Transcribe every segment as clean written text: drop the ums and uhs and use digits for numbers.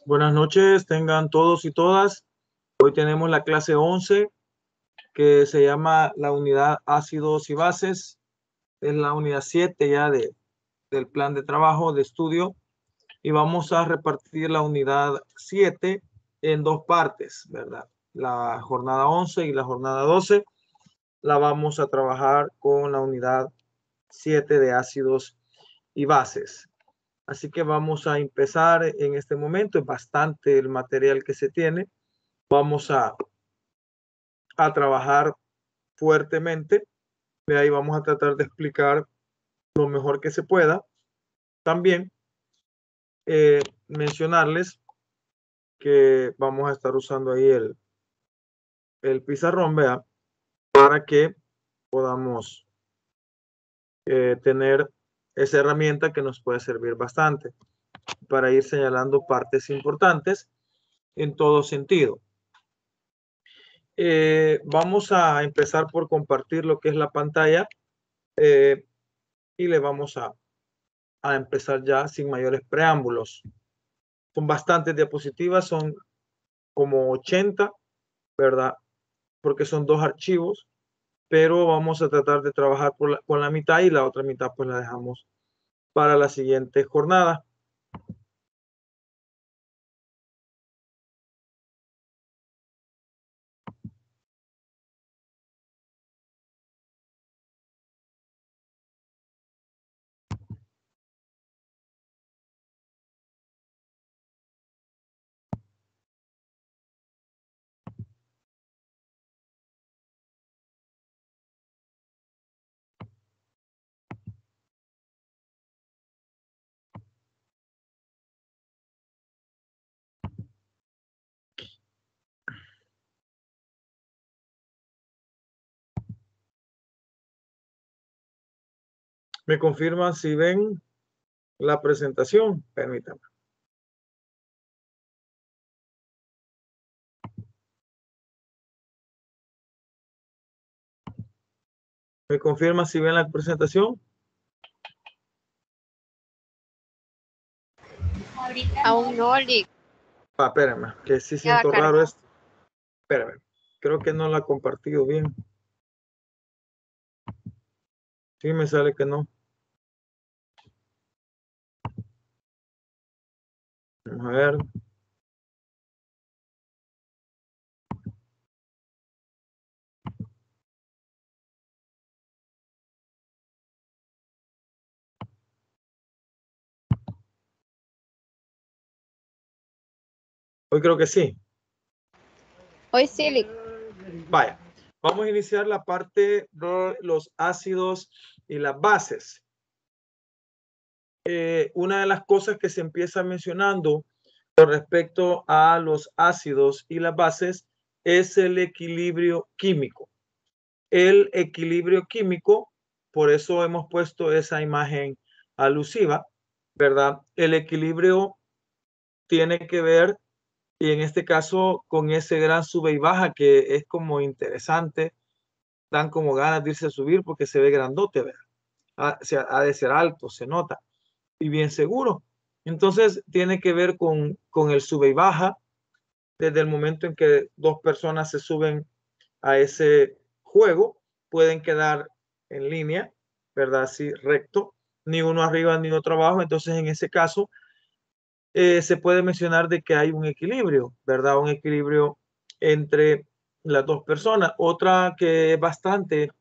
Buenas noches, tengan todos y todas. Hoy tenemos la clase 11 que se llama la unidad ácidos y bases. Es la unidad 7 ya del plan de trabajo de estudio y vamos a repartir la unidad 7 en dos partes, ¿verdad? La jornada 11 y la jornada 12 la vamos a trabajar con la unidad 7 de ácidos y bases. Así que vamos a empezar en este momento. Es bastante el material que se tiene. Vamos a trabajar fuertemente. De ahí vamos a tratar de explicar lo mejor que se pueda. También mencionarles que vamos a estar usando ahí el pizarrón, vea, para que podamos tener esa herramienta que nos puede servir bastante para ir señalando partes importantes en todo sentido. Vamos a empezar por compartir lo que es la pantalla y le vamos a empezar ya sin mayores preámbulos. Son bastantes diapositivas, son como 80, ¿verdad? Porque son dos archivos, pero vamos a tratar de trabajar con la mitad y la otra mitad pues la dejamos para la siguiente jornada. ¿Me confirman si ven la presentación? Permítanme. ¿Me confirman si ven la presentación? Aún no, Lick. Espérame, que sí siento raro esto. Espérame, creo que no la he compartido bien. Sí, me sale que no. Vamos a ver. Hoy creo que sí. Hoy sí, Lick. Vaya, vamos a iniciar la parte de los ácidos y las bases. Una de las cosas que se empieza mencionando con respecto a los ácidos y las bases es el equilibrio químico. El equilibrio químico, por eso hemos puesto esa imagen alusiva, ¿verdad? El equilibrio tiene que ver, y en este caso, con ese gran sube y baja que es como interesante, dan como ganas de irse a subir porque se ve grandote, ¿verdad? Ha de ser alto, se nota, y bien seguro. Entonces, tiene que ver con el sube y baja, desde el momento en que dos personas se suben a ese juego, pueden quedar en línea, ¿verdad? Así recto, ni uno arriba ni otro abajo. Entonces, en ese caso, se puede mencionar de que hay un equilibrio, ¿verdad? Un equilibrio entre las dos personas. Otra que es bastante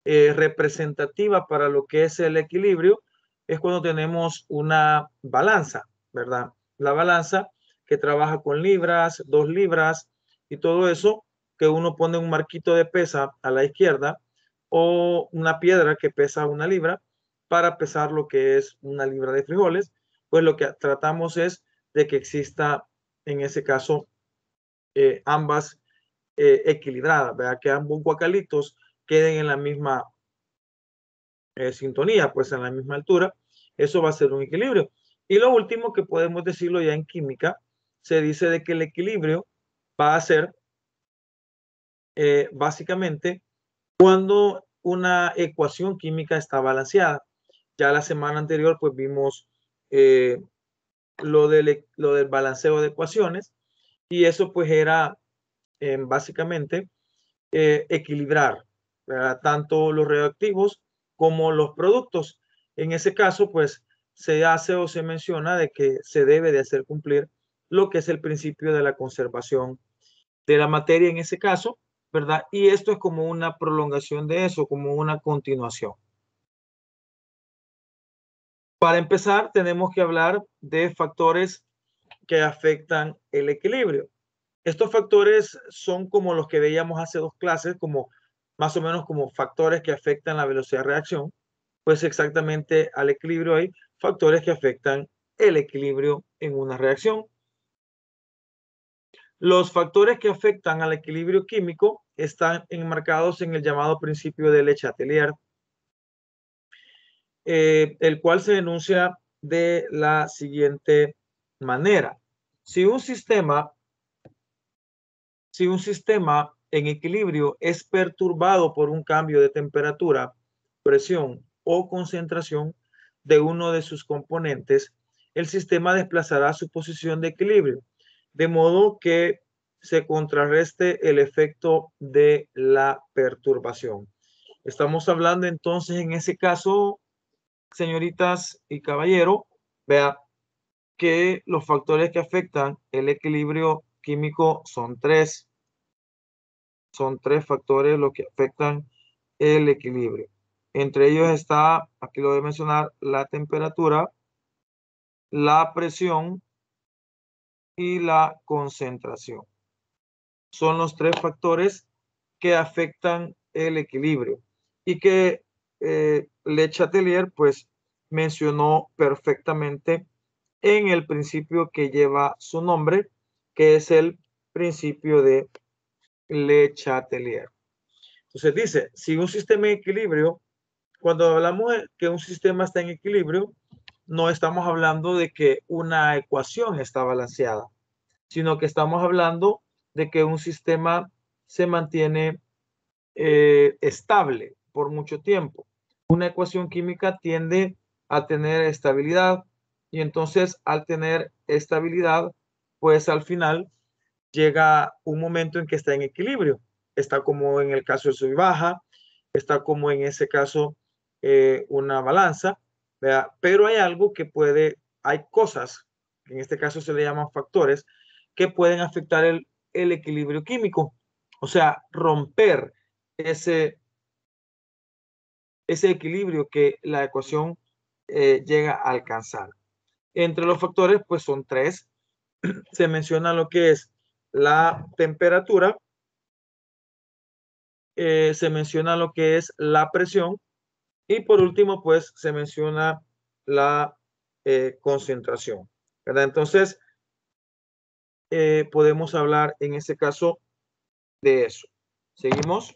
representativa para lo que es el equilibrio es cuando tenemos una balanza, ¿verdad? La balanza que trabaja con libras, 2 libras y todo eso, que uno pone un marquito de pesa a la izquierda o una piedra que pesa 1 libra para pesar lo que es 1 libra de frijoles. Pues lo que tratamos es de que exista en ese caso ambas equilibradas, ¿verdad? Que ambos guacalitos queden en la misma sintonía, pues en la misma altura. Eso va a ser un equilibrio. Y lo último que podemos decirlo ya en química, se dice de que el equilibrio va a ser básicamente cuando una ecuación química está balanceada. Ya la semana anterior pues vimos lo del balanceo de ecuaciones, y eso pues era básicamente equilibrar, ¿verdad?, tanto los reactivos como los productos. En ese caso pues se hace o se menciona de que se debe de hacer cumplir lo que es el principio de la conservación de la materia en ese caso, ¿verdad? Y esto es como una prolongación de eso, como una continuación. Para empezar, tenemos que hablar de factores que afectan el equilibrio. Estos factores son como los que veíamos hace 2 clases, como más o menos como factores que afectan la velocidad de reacción. Pues exactamente al equilibrio hay factores que afectan el equilibrio en una reacción. Los factores que afectan al equilibrio químico están enmarcados en el llamado principio de Le Chatelier, el cual se enuncia de la siguiente manera. Si un sistema en equilibrio es perturbado por un cambio de temperatura, presión o concentración de uno de sus componentes, el sistema desplazará su posición de equilibrio, de modo que se contrarreste el efecto de la perturbación. Estamos hablando entonces en ese caso, señoritas y caballero, vea que los factores que afectan el equilibrio químico son tres. Son 3 factores los que afectan el equilibrio. Entre ellos está, aquí lo voy a mencionar, la temperatura, la presión y la concentración. Son los 3 factores que afectan el equilibrio y que Le Chatelier pues mencionó perfectamente en el principio que lleva su nombre, que es el principio de Le Chatelier. Entonces dice, si un sistema en equilibrio, cuando hablamos de que un sistema está en equilibrio, no estamos hablando de que una ecuación está balanceada, sino que estamos hablando de que un sistema se mantiene estable por mucho tiempo. Una ecuación química tiende a tener estabilidad y entonces al tener estabilidad, pues al final llega un momento en que está en equilibrio. Está como en el caso de sub y baja, está como en ese caso una balanza, ¿verdad? Pero hay algo que hay cosas, que en este caso se le llaman factores, que pueden afectar el equilibrio químico. O sea, romper ese equilibrio que la ecuación llega a alcanzar. Entre los factores, pues son 3. Se menciona lo que es la temperatura, se menciona lo que es la presión y por último, pues se menciona la concentración, ¿verdad? Entonces, podemos hablar en ese caso de eso. Seguimos.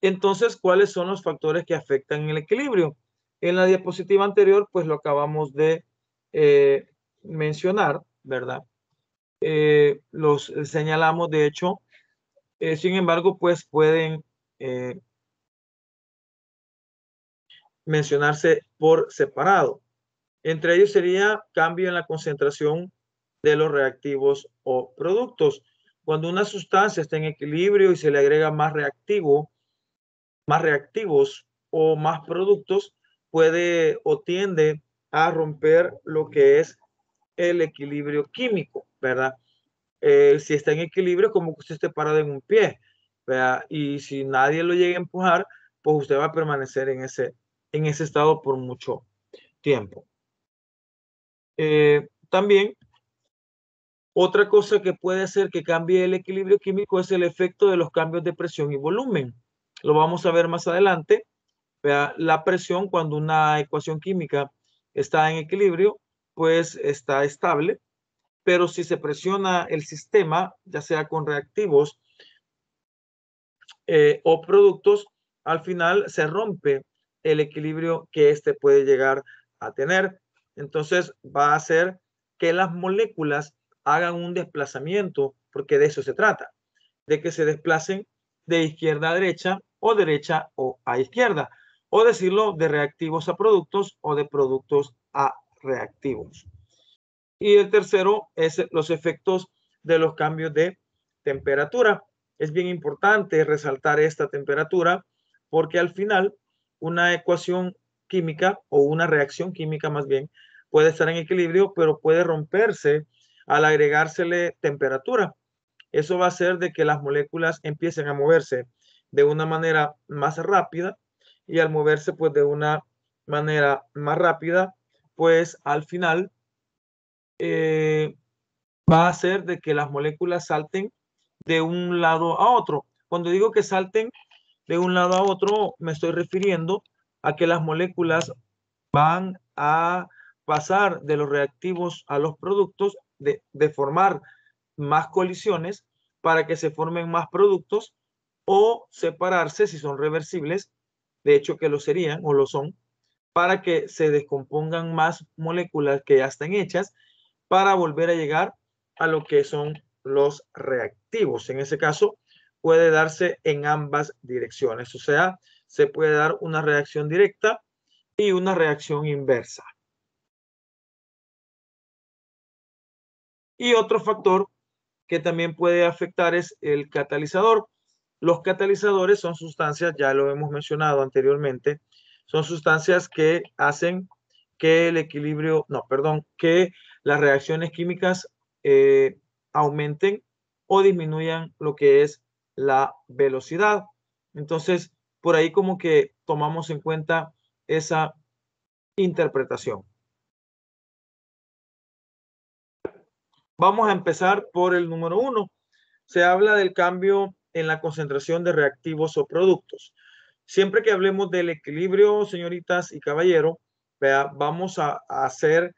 Entonces, ¿cuáles son los factores que afectan el equilibrio? En la diapositiva anterior, pues lo acabamos de mencionar, ¿verdad? Los señalamos, de hecho, sin embargo, pues pueden mencionarse por separado. Entre ellos sería cambio en la concentración de los reactivos o productos. Cuando una sustancia está en equilibrio y se le agrega más reactivos o más productos, puede o tiende a romper lo que es el equilibrio químico, ¿verdad? Si está en equilibrio, como que usted esté parado en un pie, ¿verdad? Y si nadie lo llega a empujar, pues usted va a permanecer en ese estado por mucho tiempo. También, otra cosa que puede hacer que cambie el equilibrio químico es el efecto de los cambios de presión y volumen. Lo vamos a ver más adelante. ¿Verdad? La presión, cuando una ecuación química está en equilibrio, pues está estable, pero si se presiona el sistema, ya sea con reactivos o productos, al final se rompe el equilibrio que éste puede llegar a tener. Entonces va a hacer que las moléculas hagan un desplazamiento, porque de eso se trata, de que se desplacen de izquierda a derecha o a izquierda, o decirlo de reactivos a productos o de productos a reactivos. Y el tercero es los efectos de los cambios de temperatura. Es bien importante resaltar esta temperatura porque al final una ecuación química o una reacción química más bien puede estar en equilibrio, pero puede romperse al agregársele temperatura. Eso va a hacer de que las moléculas empiecen a moverse de una manera más rápida y al moverse pues de una manera más rápida, pues al final va a hacer de que las moléculas salten de un lado a otro. Cuando digo que salten de un lado a otro, me estoy refiriendo a que las moléculas van a pasar de los reactivos a los productos, de formar más colisiones para que se formen más productos o separarse si son reversibles, de hecho que lo serían o lo son, para que se descompongan más moléculas que ya están hechas para volver a llegar a lo que son los reactivos. En ese caso, puede darse en ambas direcciones, o sea, se puede dar una reacción directa y una reacción inversa. Y otro factor que también puede afectar es el catalizador. Los catalizadores son sustancias, ya lo hemos mencionado anteriormente, son sustancias que hacen que el equilibrio, no, perdón, que las reacciones químicas aumenten o disminuyan lo que es la velocidad. Entonces, por ahí como que tomamos en cuenta esa interpretación. Vamos a empezar por el número 1. Se habla del cambio en la concentración de reactivos o productos. Siempre que hablemos del equilibrio, señoritas y caballeros, vamos a hacer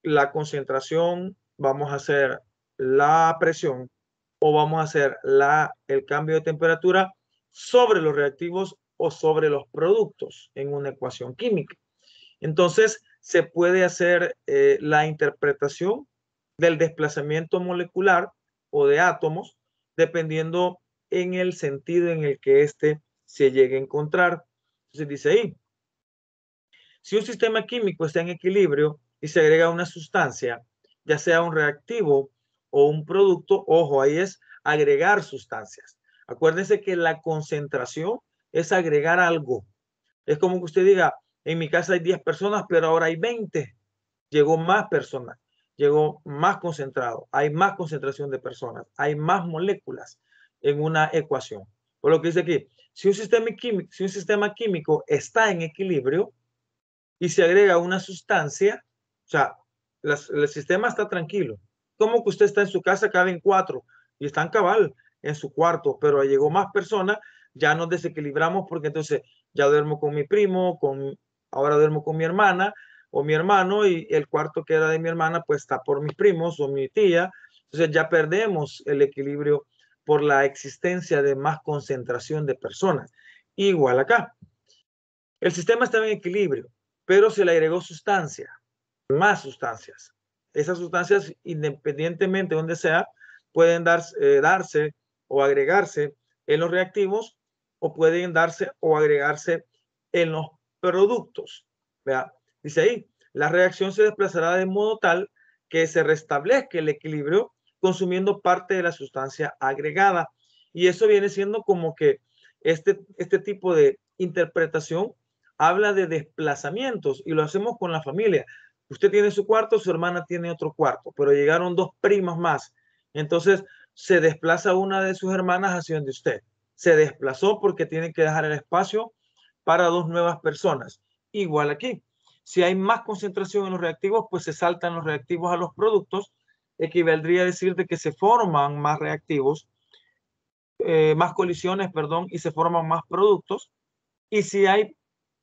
la concentración, vamos a hacer la presión o vamos a hacer el cambio de temperatura sobre los reactivos o sobre los productos en una ecuación química. Entonces, se puede hacer la interpretación del desplazamiento molecular o de átomos, dependiendo en el sentido en el que éste se llegue a encontrar. Entonces dice ahí, si un sistema químico está en equilibrio y se agrega una sustancia, ya sea un reactivo o un producto, ojo, ahí es agregar sustancias. Acuérdense que la concentración es agregar algo. Es como que usted diga, en mi casa hay 10 personas, pero ahora hay 20. Llegó más personas, llegó más concentrado, hay más concentración de personas, hay más moléculas en una ecuación. Por lo que dice aquí, si un sistema químico está en equilibrio y se agrega una sustancia, o sea, el sistema está tranquilo. Como que usted está en su casa, caben 4 y están cabal en su cuarto, pero llegó más personas, ya nos desequilibramos porque entonces ya duermo con mi primo, ahora duermo con mi hermana o mi hermano y el cuarto que era de mi hermana pues está por mis primos o mi tía. Entonces ya perdemos el equilibrio por la existencia de más concentración de personas. Igual acá. El sistema estaba en equilibrio, pero se le agregó sustancia, más sustancias. Esas sustancias, independientemente de donde sea, pueden darse o agregarse en los reactivos o pueden darse o agregarse en los productos. Vea, dice ahí, la reacción se desplazará de modo tal que se restablezca el equilibrio consumiendo parte de la sustancia agregada. Y eso viene siendo como que este tipo de interpretación habla de desplazamientos y lo hacemos con la familia. Usted tiene su cuarto, su hermana tiene otro cuarto, pero llegaron 2 primas más. Entonces se desplaza una de sus hermanas hacia donde usted. Se desplazó porque tiene que dejar el espacio para 2 nuevas personas. Igual aquí. Si hay más concentración en los reactivos, pues se saltan los reactivos a los productos. Equivaldría a decir de que se forman más reactivos, más colisiones, perdón, y se forman más productos. Y si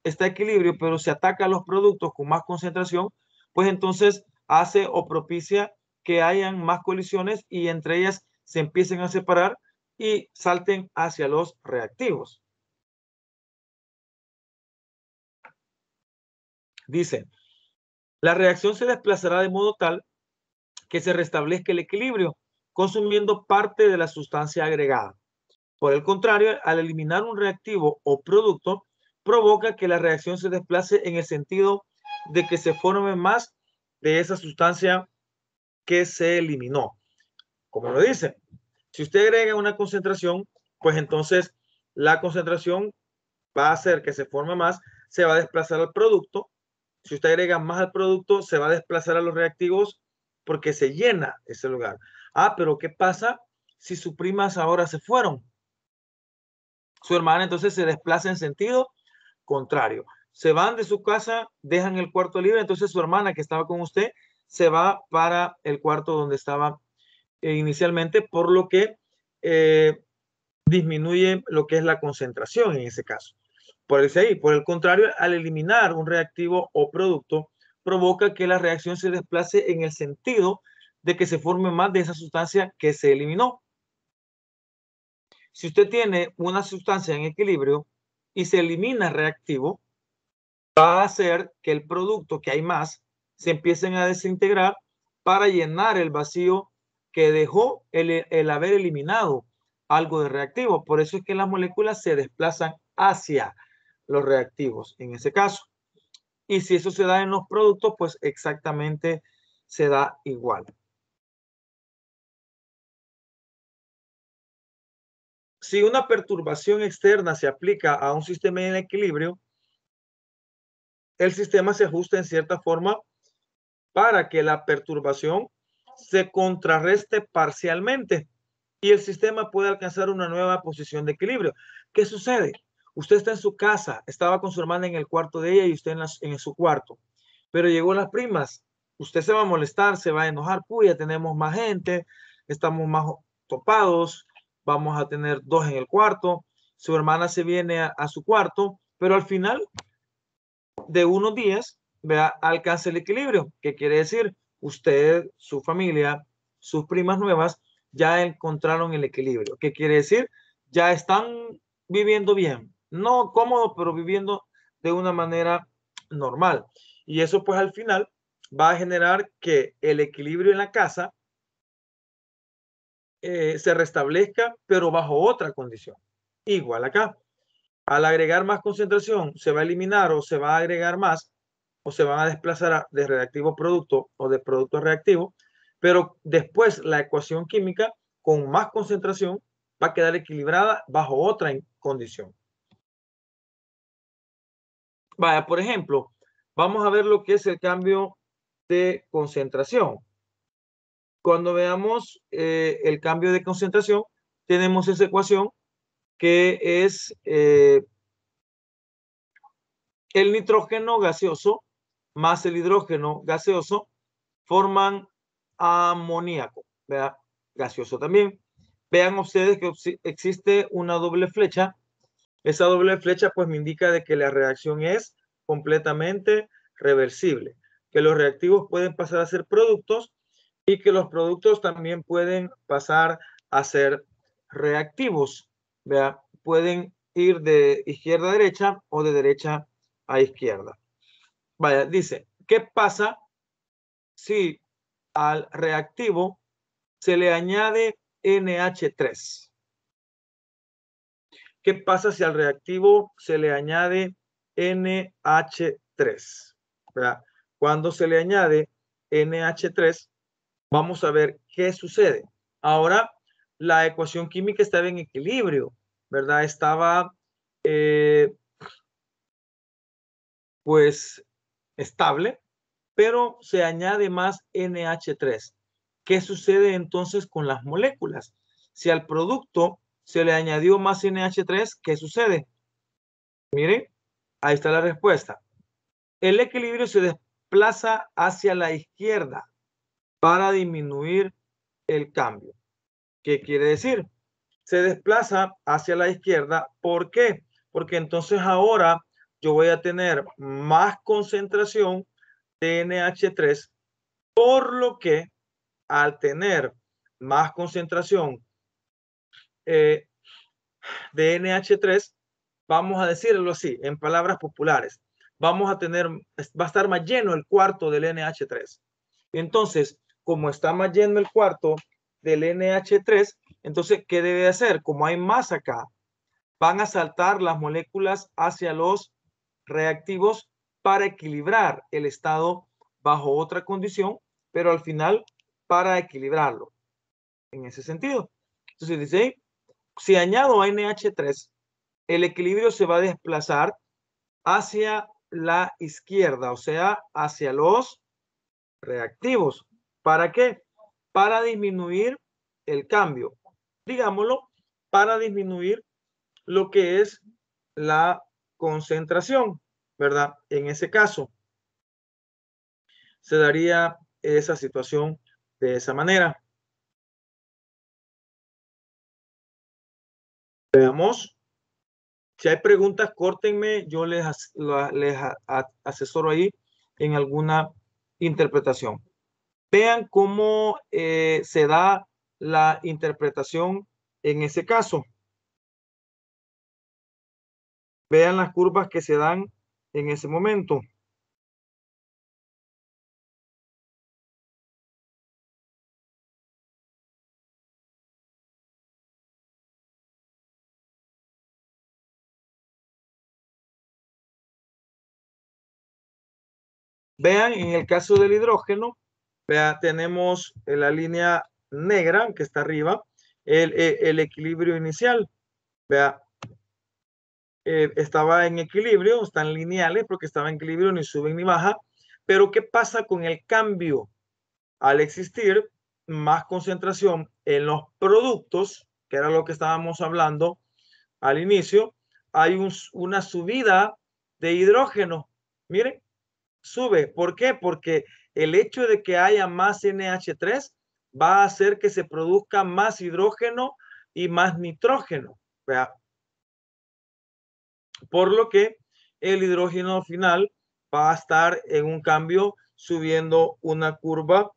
está equilibrio, pero se ataca a los productos con más concentración, pues entonces hace o propicia que hayan más colisiones y entre ellas se empiecen a separar y salten hacia los reactivos. Dice, la reacción se desplazará de modo tal que se restablezca el equilibrio, consumiendo parte de la sustancia agregada. Por el contrario, al eliminar un reactivo o producto, provoca que la reacción se desplace en el sentido de que se formen más de esa sustancia que se eliminó. Como lo dice, si usted agrega una concentración, pues entonces la concentración va a hacer que se forme más, se va a desplazar al producto. Si usted agrega más al producto, se va a desplazar a los reactivos porque se llena ese lugar. Ah, pero ¿qué pasa si sus primas ahora se fueron? Su hermana entonces se desplaza en sentido contrario. Se van de su casa, dejan el cuarto libre, entonces su hermana que estaba con usted se va para el cuarto donde estaba inicialmente, por lo que disminuye lo que es la concentración en ese caso. Por el contrario, al eliminar un reactivo o producto, provoca que la reacción se desplace en el sentido de que se forme más de esa sustancia que se eliminó. Si usted tiene una sustancia en equilibrio y se elimina el reactivo, va a hacer que el producto, que hay más, se empiecen a desintegrar para llenar el vacío que dejó el haber eliminado algo de reactivo. Por eso es que las moléculas se desplazan hacia los reactivos en ese caso. Y si eso se da en los productos, pues exactamente se da igual. Si una perturbación externa se aplica a un sistema en equilibrio, el sistema se ajusta en cierta forma para que la perturbación se contrarreste parcialmente y el sistema puede alcanzar una nueva posición de equilibrio. ¿Qué sucede? Usted está en su casa, estaba con su hermana en el cuarto de ella y usted en su cuarto, pero llegó las primas. Usted se va a molestar, se va a enojar, ya tenemos más gente, estamos más topados, vamos a tener dos en el cuarto, su hermana se viene a su cuarto, pero al final de unos días, vea, alcanza el equilibrio. ¿Qué quiere decir? Usted, su familia, sus primas nuevas ya encontraron el equilibrio. ¿Qué quiere decir? Ya están viviendo bien. No cómodo, pero viviendo de una manera normal. Y eso pues al final va a generar que el equilibrio en la casa se restablezca, pero bajo otra condición. Igual acá. Al agregar más concentración, se va a eliminar o se va a agregar más o se van a desplazar de reactivo a producto o de producto a reactivo, pero después la ecuación química con más concentración va a quedar equilibrada bajo otra condición. Vaya, por ejemplo, vamos a ver lo que es el cambio de concentración. Cuando veamos el cambio de concentración, tenemos esa ecuación que es el nitrógeno gaseoso más el hidrógeno gaseoso forman amoníaco, ¿verdad? Gaseoso también. Vean ustedes que existe una doble flecha. Esa doble flecha pues me indica de que la reacción es completamente reversible, que los reactivos pueden pasar a ser productos y que los productos también pueden pasar a ser reactivos, ¿verdad? Pueden ir de izquierda a derecha o de derecha a izquierda. Vaya, dice, ¿qué pasa si al reactivo se le añade NH3? ¿Qué pasa si al reactivo se le añade NH3? ¿Verdad? Cuando se le añade NH3, vamos a ver qué sucede. Ahora, la ecuación química estaba en equilibrio, ¿verdad? Estaba, pues, estable, pero se añade más NH3. ¿Qué sucede entonces con las moléculas? Si al producto se le añadió más NH3, ¿qué sucede? Miren, ahí está la respuesta. El equilibrio se desplaza hacia la izquierda para disminuir el cambio. ¿Qué quiere decir? Se desplaza hacia la izquierda. ¿Por qué? Porque entonces ahora yo voy a tener más concentración de NH3, por lo que al tener más concentración de NH3, vamos a decirlo así, en palabras populares, vamos a tener, va a estar más lleno el cuarto del NH3. Entonces, como está más lleno el cuarto del NH3, entonces, ¿qué debe hacer? Como hay más acá, van a saltar las moléculas hacia los reactivos para equilibrar el estado bajo otra condición, pero al final para equilibrarlo. En ese sentido. Entonces dice, si añado a NH3, el equilibrio se va a desplazar hacia la izquierda, o sea, hacia los reactivos. ¿Para qué? Para disminuir el cambio. Digámoslo, para disminuir lo que es la concentración, ¿verdad? En ese caso, se daría esa situación de esa manera. Veamos. Si hay preguntas, córtenme, yo les asesoro ahí en alguna interpretación. Vean cómo se da la interpretación en ese caso. Vean las curvas que se dan en ese momento. Vean, en el caso del hidrógeno, vean, tenemos la línea negra que está arriba, el equilibrio inicial. Vean, estaba en equilibrio, están lineales porque estaba en equilibrio, ni sube ni baja. Pero ¿qué pasa con el cambio? Al existir más concentración en los productos, que era lo que estábamos hablando al inicio, hay una subida de hidrógeno. Miren, sube. ¿Por qué? Porque el hecho de que haya más NH3 va a hacer que se produzca más hidrógeno y más nitrógeno. ¿Vea? Por lo que el hidrógeno final va a estar en un cambio subiendo una curva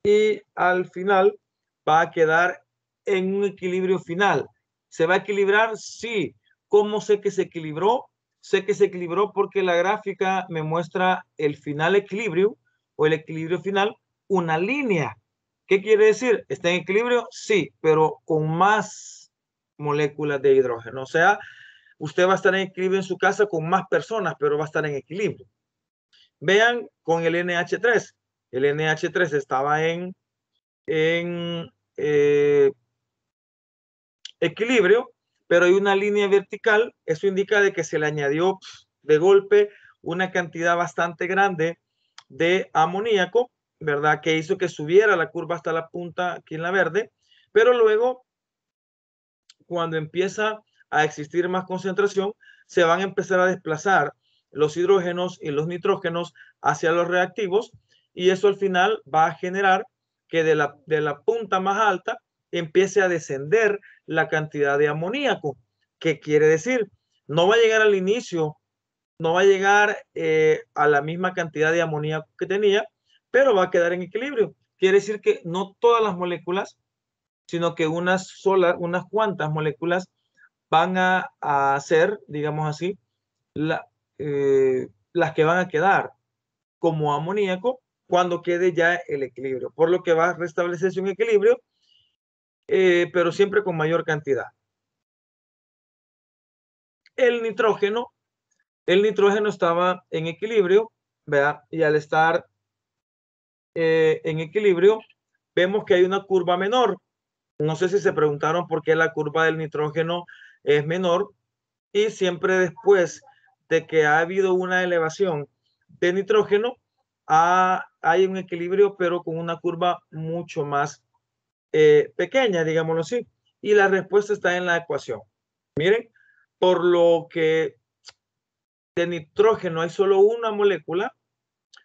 y al final va a quedar en un equilibrio final. ¿Se va a equilibrar? Sí. ¿Cómo sé que se equilibró? Sé que se equilibró porque la gráfica me muestra el final equilibrio o el equilibrio final, una línea. ¿Qué quiere decir? ¿Está en equilibrio? Sí, pero con más moléculas de hidrógeno. O sea, usted va a estar en equilibrio en su casa con más personas, pero va a estar en equilibrio. Vean con el NH3. El NH3 estaba en equilibrio, pero hay una línea vertical. Eso indica de que se le añadió de golpe una cantidad bastante grande de amoníaco, ¿verdad? Que hizo que subiera la curva hasta la punta aquí en la verde, pero luego cuando empieza a existir más concentración, se van a empezar a desplazar los hidrógenos y los nitrógenos hacia los reactivos y eso al final va a generar que de la punta más alta empiece a descender la cantidad de amoníaco. ¿Qué quiere decir? No va a llegar al inicio, no va a llegar a la misma cantidad de amoníaco que tenía, pero va a quedar en equilibrio. Quiere decir que no todas las moléculas, sino que unas cuantas moléculas van a ser, digamos así, las que van a quedar como amoníaco cuando quede ya el equilibrio, por lo que va a restablecerse un equilibrio, pero siempre con mayor cantidad. El nitrógeno estaba en equilibrio, ¿verdad? Y al estar en equilibrio, vemos que hay una curva menor. No sé si se preguntaron por qué la curva del nitrógeno es menor y siempre después de que ha habido una elevación de nitrógeno, hay un equilibrio, pero con una curva mucho más pequeña, digámoslo así. Y la respuesta está en la ecuación. Miren, por lo que de nitrógeno hay solo una molécula,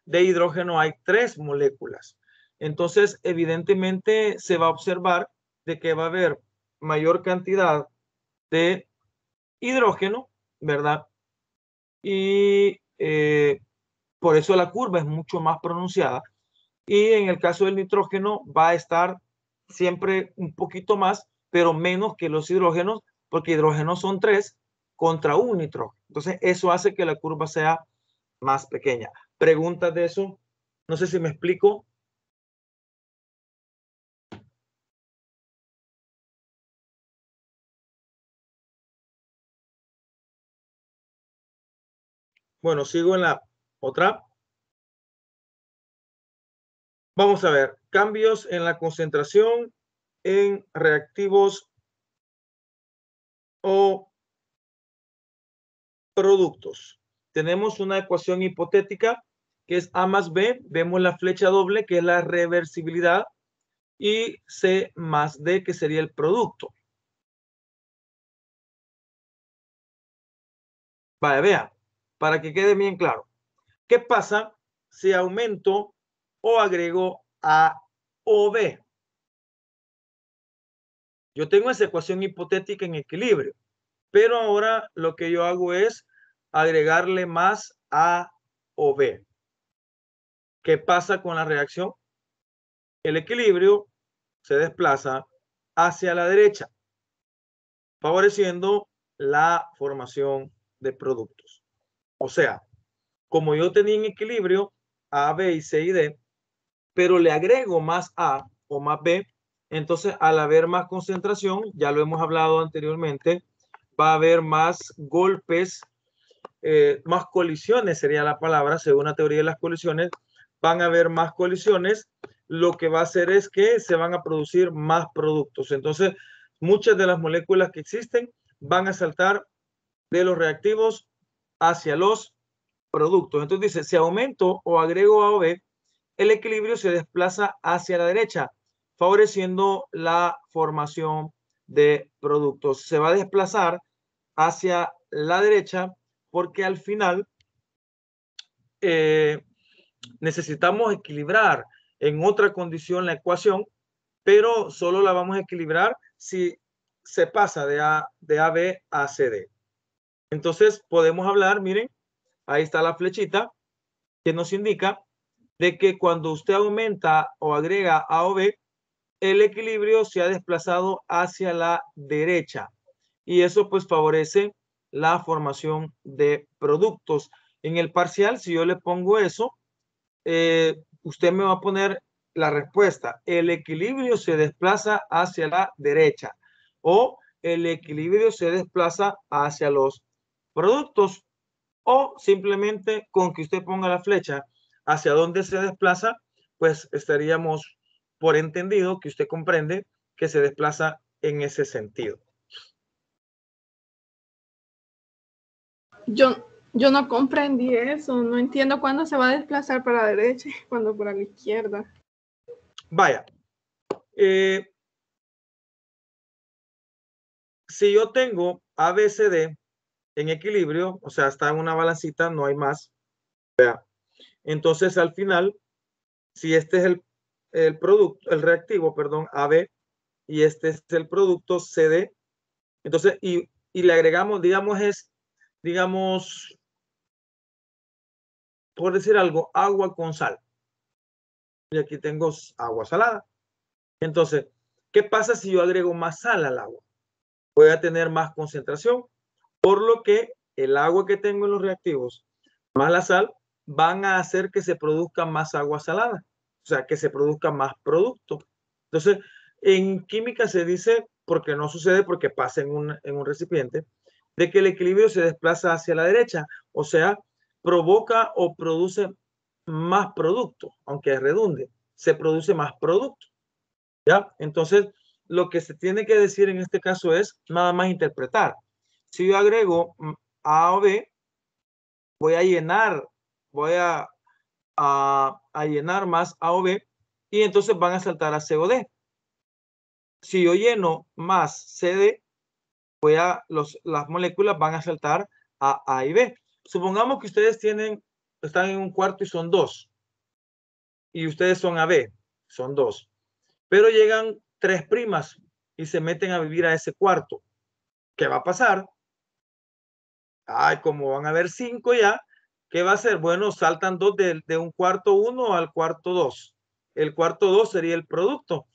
de hidrógeno hay 3 moléculas. Entonces, evidentemente se va a observar de que va a haber mayor cantidad de hidrógeno, ¿verdad? Y por eso la curva es mucho más pronunciada. Y en el caso del nitrógeno va a estar siempre un poquito más, pero menos que los hidrógenos, porque hidrógenos son 3 contra un nitrógeno. Entonces, eso hace que la curva sea más pequeña. ¿Preguntas de eso? No sé si me explico. Bueno, sigo en la otra. Vamos a ver, cambios en la concentración en reactivos o productos. Tenemos una ecuación hipotética que es A más B. Vemos la flecha doble, que es la reversibilidad, y C más D, que sería el producto. Vaya, vea, para que quede bien claro. ¿Qué pasa si aumento o agrego A o B? Yo tengo esa ecuación hipotética en equilibrio, pero ahora lo que yo hago es agregarle más A o B. ¿Qué pasa con la reacción? El equilibrio se desplaza hacia la derecha, favoreciendo la formación de productos. O sea, como yo tenía en equilibrio A, B y C y D, pero le agrego más A o más B, entonces al haber más concentración, ya lo hemos hablado anteriormente, va a haber más golpes, más colisiones sería la palabra, según la teoría de las colisiones, van a haber más colisiones, lo que va a hacer es que se van a producir más productos. Entonces, muchas de las moléculas que existen van a saltar de los reactivos hacia los productos. Entonces dice, si aumento o agrego A o B, el equilibrio se desplaza hacia la derecha, favoreciendo la formación de productos. Se va a desplazar hacia la derecha porque al final necesitamos equilibrar en otra condición la ecuación, pero solo la vamos a equilibrar si se pasa de AB a CD. Entonces podemos hablar, miren, ahí está la flechita que nos indica de que cuando usted aumenta o agrega A o B, el equilibrio se ha desplazado hacia la derecha y eso pues favorece la formación de productos. En el parcial, si yo le pongo eso, usted me va a poner la respuesta. El equilibrio se desplaza hacia la derecha o el equilibrio se desplaza hacia los productos, o simplemente con que usted ponga la flecha hacia donde se desplaza, pues estaríamos por entendido que usted comprende que se desplaza en ese sentido. Yo no comprendí eso, no entiendo cuándo se va a desplazar para la derecha y cuándo para la izquierda. Vaya, si yo tengo ABCD en equilibrio, o sea, está en una balancita, no hay más, vea. Entonces al final, si este es el producto, el reactivo, perdón, AB, y este es el producto CD, entonces, y le agregamos, digamos, por decir algo, agua con sal. Y aquí tengo agua salada. Entonces, ¿qué pasa si yo agrego más sal al agua? Voy a tener más concentración, por lo que el agua que tengo en los reactivos más la sal van a hacer que se produzca más agua salada, o sea, que se produzca más producto. Entonces, en química se dice, porque no sucede porque pasa en un recipiente, de que el equilibrio se desplaza hacia la derecha, o sea, provoca o produce más producto, aunque redunde, se produce más producto, ¿ya? Entonces, lo que se tiene que decir en este caso es nada más interpretar. Si yo agrego A o B, voy a llenar, voy a llenar más A o B y entonces van a saltar a C o D. Si yo lleno más CD, las moléculas van a saltar a A y B. Supongamos que ustedes están en un cuarto y son dos. Y ustedes son AB, son dos. Pero llegan 3 primas y se meten a vivir a ese cuarto. ¿Qué va a pasar? Ay, como van a haber 5 ya, ¿qué va a hacer? Bueno, saltan 2 de un cuarto 1 al cuarto 2. El cuarto 2 sería el producto.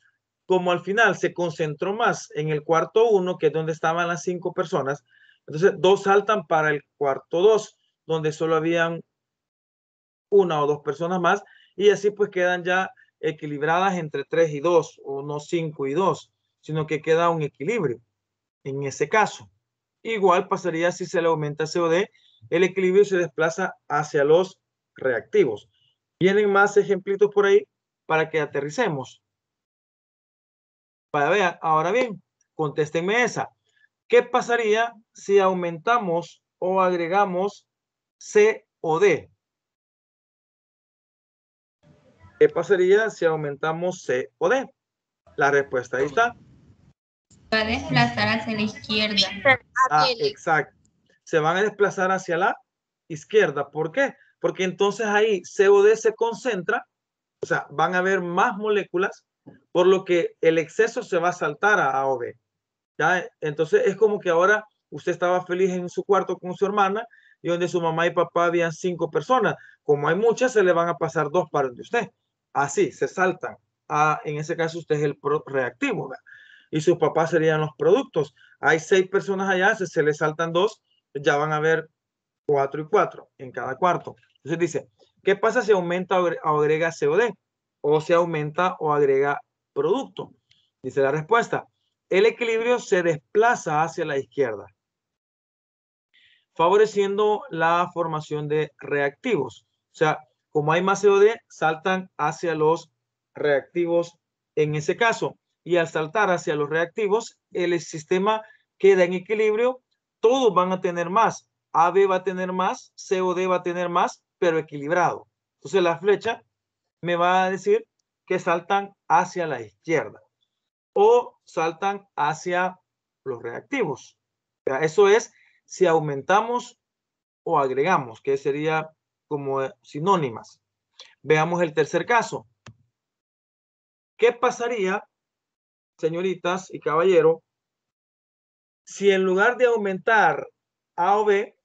Como al final se concentró más en el cuarto 1, que es donde estaban las 5 personas, entonces 2 saltan para el cuarto 2, donde solo habían 1 o 2 personas más, y así pues quedan ya equilibradas entre 3 y 2, o no 5 y 2, sino que queda un equilibrio en ese caso. Igual pasaría si se le aumenta COD, el equilibrio se desplaza hacia los reactivos. Vienen más ejemplitos por ahí para que aterricemos. Para ver, ahora bien, contéstenme esa. ¿Qué pasaría si aumentamos o agregamos C o D? ¿Qué pasaría si aumentamos C o D? La respuesta ahí está. Va a desplazar hacia la izquierda. Ah, exacto. Se van a desplazar hacia la izquierda. ¿Por qué? Porque entonces ahí C o D se concentra, o sea, van a haber más moléculas, por lo que el exceso se va a saltar a A o B. ¿Ya? Entonces es como que ahora usted estaba feliz en su cuarto con su hermana y donde su mamá y papá habían 5 personas. Como hay muchas, se le van a pasar 2 para de usted. Así, se saltan. En ese caso usted es el reactivo, ¿verdad? Y sus papás serían los productos. Hay 6 personas allá, se le saltan 2, ya van a haber 4 y 4 en cada cuarto. Entonces dice, ¿qué pasa si aumenta o agrega COD? O se aumenta o agrega producto. Dice la respuesta, el equilibrio se desplaza hacia la izquierda, favoreciendo la formación de reactivos. O sea, como hay más COD, saltan hacia los reactivos en ese caso. Y al saltar hacia los reactivos, el sistema queda en equilibrio. Todos van a tener más. AB va a tener más, COD va a tener más, pero equilibrado. Entonces la flecha me va a decir que saltan hacia la izquierda o saltan hacia los reactivos. Eso es si aumentamos o agregamos, que sería como sinónimas. Veamos el tercer caso. ¿Qué pasaría, señoritas y caballero, si en lugar de aumentar A o B,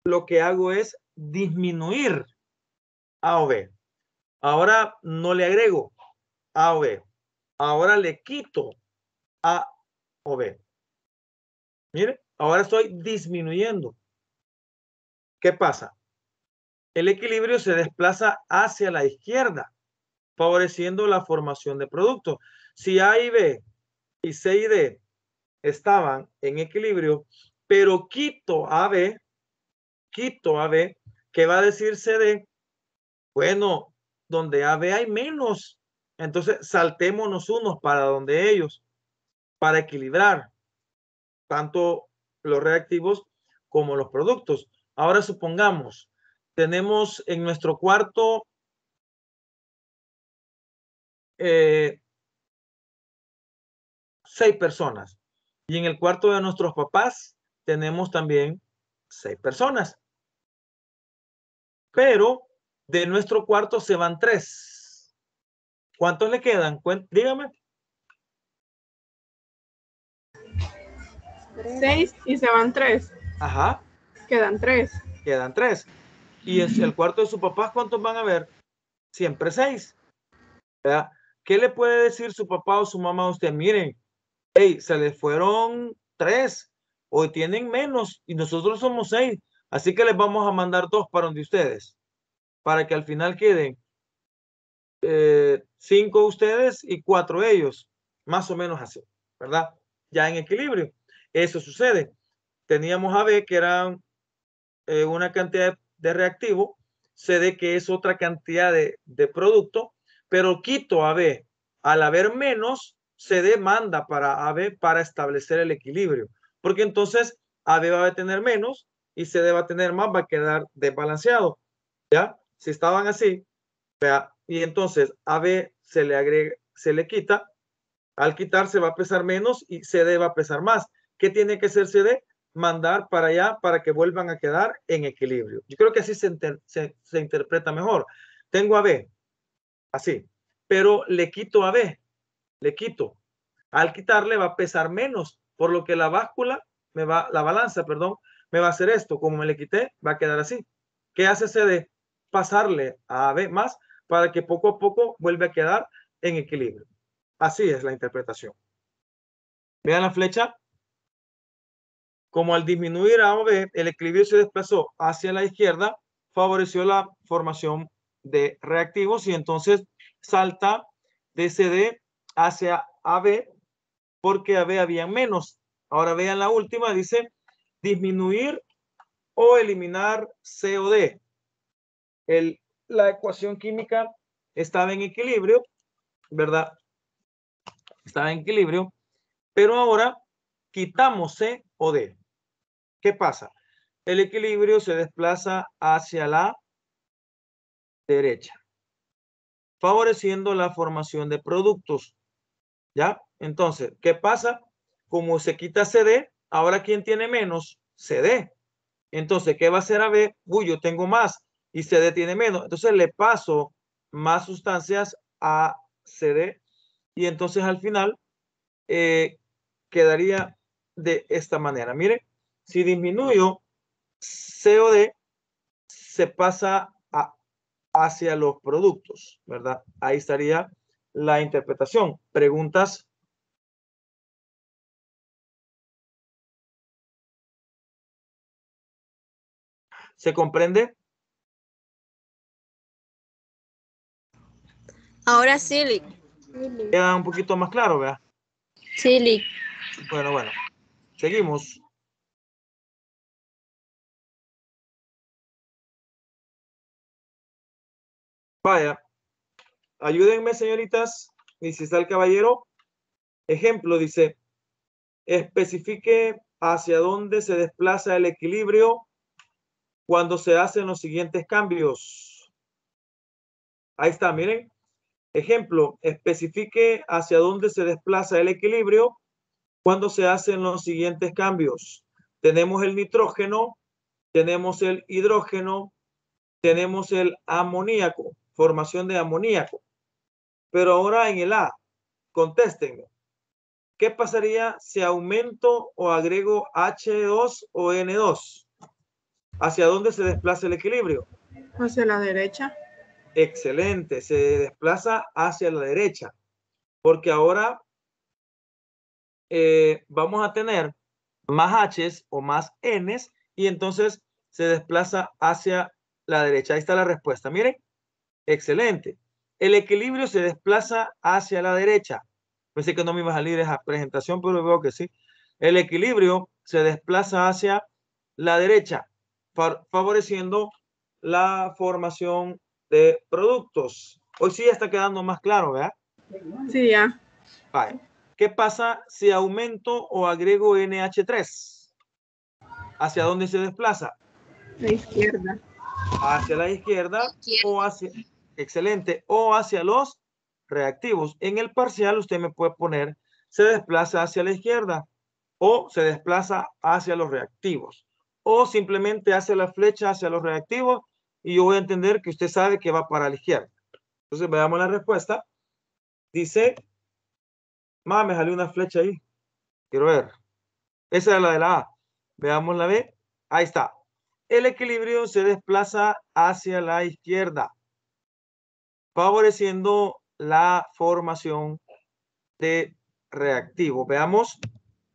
lo que hago es disminuir A o B? Ahora no le agrego A o B. Ahora le quito A o B. Mire, ahora estoy disminuyendo. ¿Qué pasa? El equilibrio se desplaza hacia la izquierda, favoreciendo la formación de productos. Si A y B y C y D estaban en equilibrio, pero quito a B, ¿qué va a decir CD? Bueno, donde AB hay menos, entonces saltémonos unos para donde ellos, para equilibrar tanto los reactivos como los productos. Ahora supongamos, tenemos en nuestro cuarto 6 personas y en el cuarto de nuestros papás tenemos también 6 personas. Pero de nuestro cuarto se van 3. ¿Cuántos le quedan? Dígame. 6 y se van 3. Ajá. Quedan 3. Quedan 3. Y el cuarto de sus papás, ¿cuántos van a haber? Siempre 6. ¿Verdad? ¿Qué le puede decir su papá o su mamá a usted? Miren, hey, se les fueron 3. Hoy tienen menos y nosotros somos 6. Así que les vamos a mandar 2 para donde ustedes. Para que al final queden 5 ustedes y 4 ellos. Más o menos así, ¿verdad? Ya en equilibrio. Eso sucede. Teníamos AB que eran una cantidad de reactivo, CD que es otra cantidad de producto, pero quito AB. Al haber menos, CD manda para AB para establecer el equilibrio. Porque entonces AB va a tener menos y CD va a tener más, va a quedar desbalanceado. ¿Ya? Si estaban así, ¿vea? Y entonces AB se le agrega, se le quita, al quitarse va a pesar menos y CD va a pesar más. ¿Qué tiene que hacer CD? Mandar para allá para que vuelvan a quedar en equilibrio. Yo creo que así se interpreta mejor. Tengo a B, así, pero le quito a B, le quito. Al quitarle va a pesar menos, por lo que la balanza, perdón, me va a hacer esto. Como me le quité, va a quedar así. ¿Qué hace CD? Pasarle a B más para que poco a poco vuelva a quedar en equilibrio. Así es la interpretación. Vean la flecha. Como al disminuir A o B, el equilibrio se desplazó hacia la izquierda, favoreció la formación de reactivos y entonces salta de CD hacia AB porque AB había menos. Ahora vean la última, dice disminuir o eliminar COD. La ecuación química estaba en equilibrio, ¿verdad? Estaba en equilibrio, pero ahora quitamos C o D. ¿Qué pasa? El equilibrio se desplaza hacia la derecha, favoreciendo la formación de productos. ¿Ya? Entonces, ¿qué pasa? Como se quita CD, ahora ¿quién tiene menos? CD. Entonces, ¿qué va a hacer AB? Uy, yo tengo más y CD tiene menos. Entonces le paso más sustancias a CD y entonces al final quedaría de esta manera. Mire, si disminuyo COD, se pasa hacia los productos, ¿verdad? Ahí estaría la interpretación. ¿Preguntas? ¿Se comprende? Ahora sí, Lick. Queda un poquito más claro, ¿verdad? Sí, Lick. Bueno. Seguimos. Vaya. Ayúdenme, señoritas. Y si está el caballero. Ejemplo, dice. Especifique hacia dónde se desplaza el equilibrio cuando se hacen los siguientes cambios. Ahí está, miren. Ejemplo, especifique hacia dónde se desplaza el equilibrio cuando se hacen los siguientes cambios. Tenemos el nitrógeno, tenemos el hidrógeno, tenemos el amoníaco, formación de amoníaco. Pero ahora en el A, contéstenme. ¿Qué pasaría si aumento o agrego H2 o N2? ¿Hacia dónde se desplaza el equilibrio? Hacia la derecha. Excelente, se desplaza hacia la derecha, porque ahora vamos a tener más H's o más N's y entonces se desplaza hacia la derecha. Ahí está la respuesta. Miren, excelente. El equilibrio se desplaza hacia la derecha. Pensé que no me iba a salir esa presentación, pero veo que sí. El equilibrio se desplaza hacia la derecha, favoreciendo la formación de productos. Hoy sí está quedando más claro, ¿verdad? Sí, ya. Vale. ¿Qué pasa si aumento o agrego NH3? ¿Hacia dónde se desplaza? La izquierda. Hacia la izquierda o hacia... Excelente. O hacia los reactivos. En el parcial usted me puede poner se desplaza hacia la izquierda o se desplaza hacia los reactivos o simplemente hace la flecha hacia los reactivos y yo voy a entender que usted sabe que va para la izquierda. Entonces veamos la respuesta. Dice, me salió una flecha ahí. Quiero ver. Esa es la de la A. Veamos la B. Ahí está. El equilibrio se desplaza hacia la izquierda, favoreciendo la formación de reactivo. Veamos.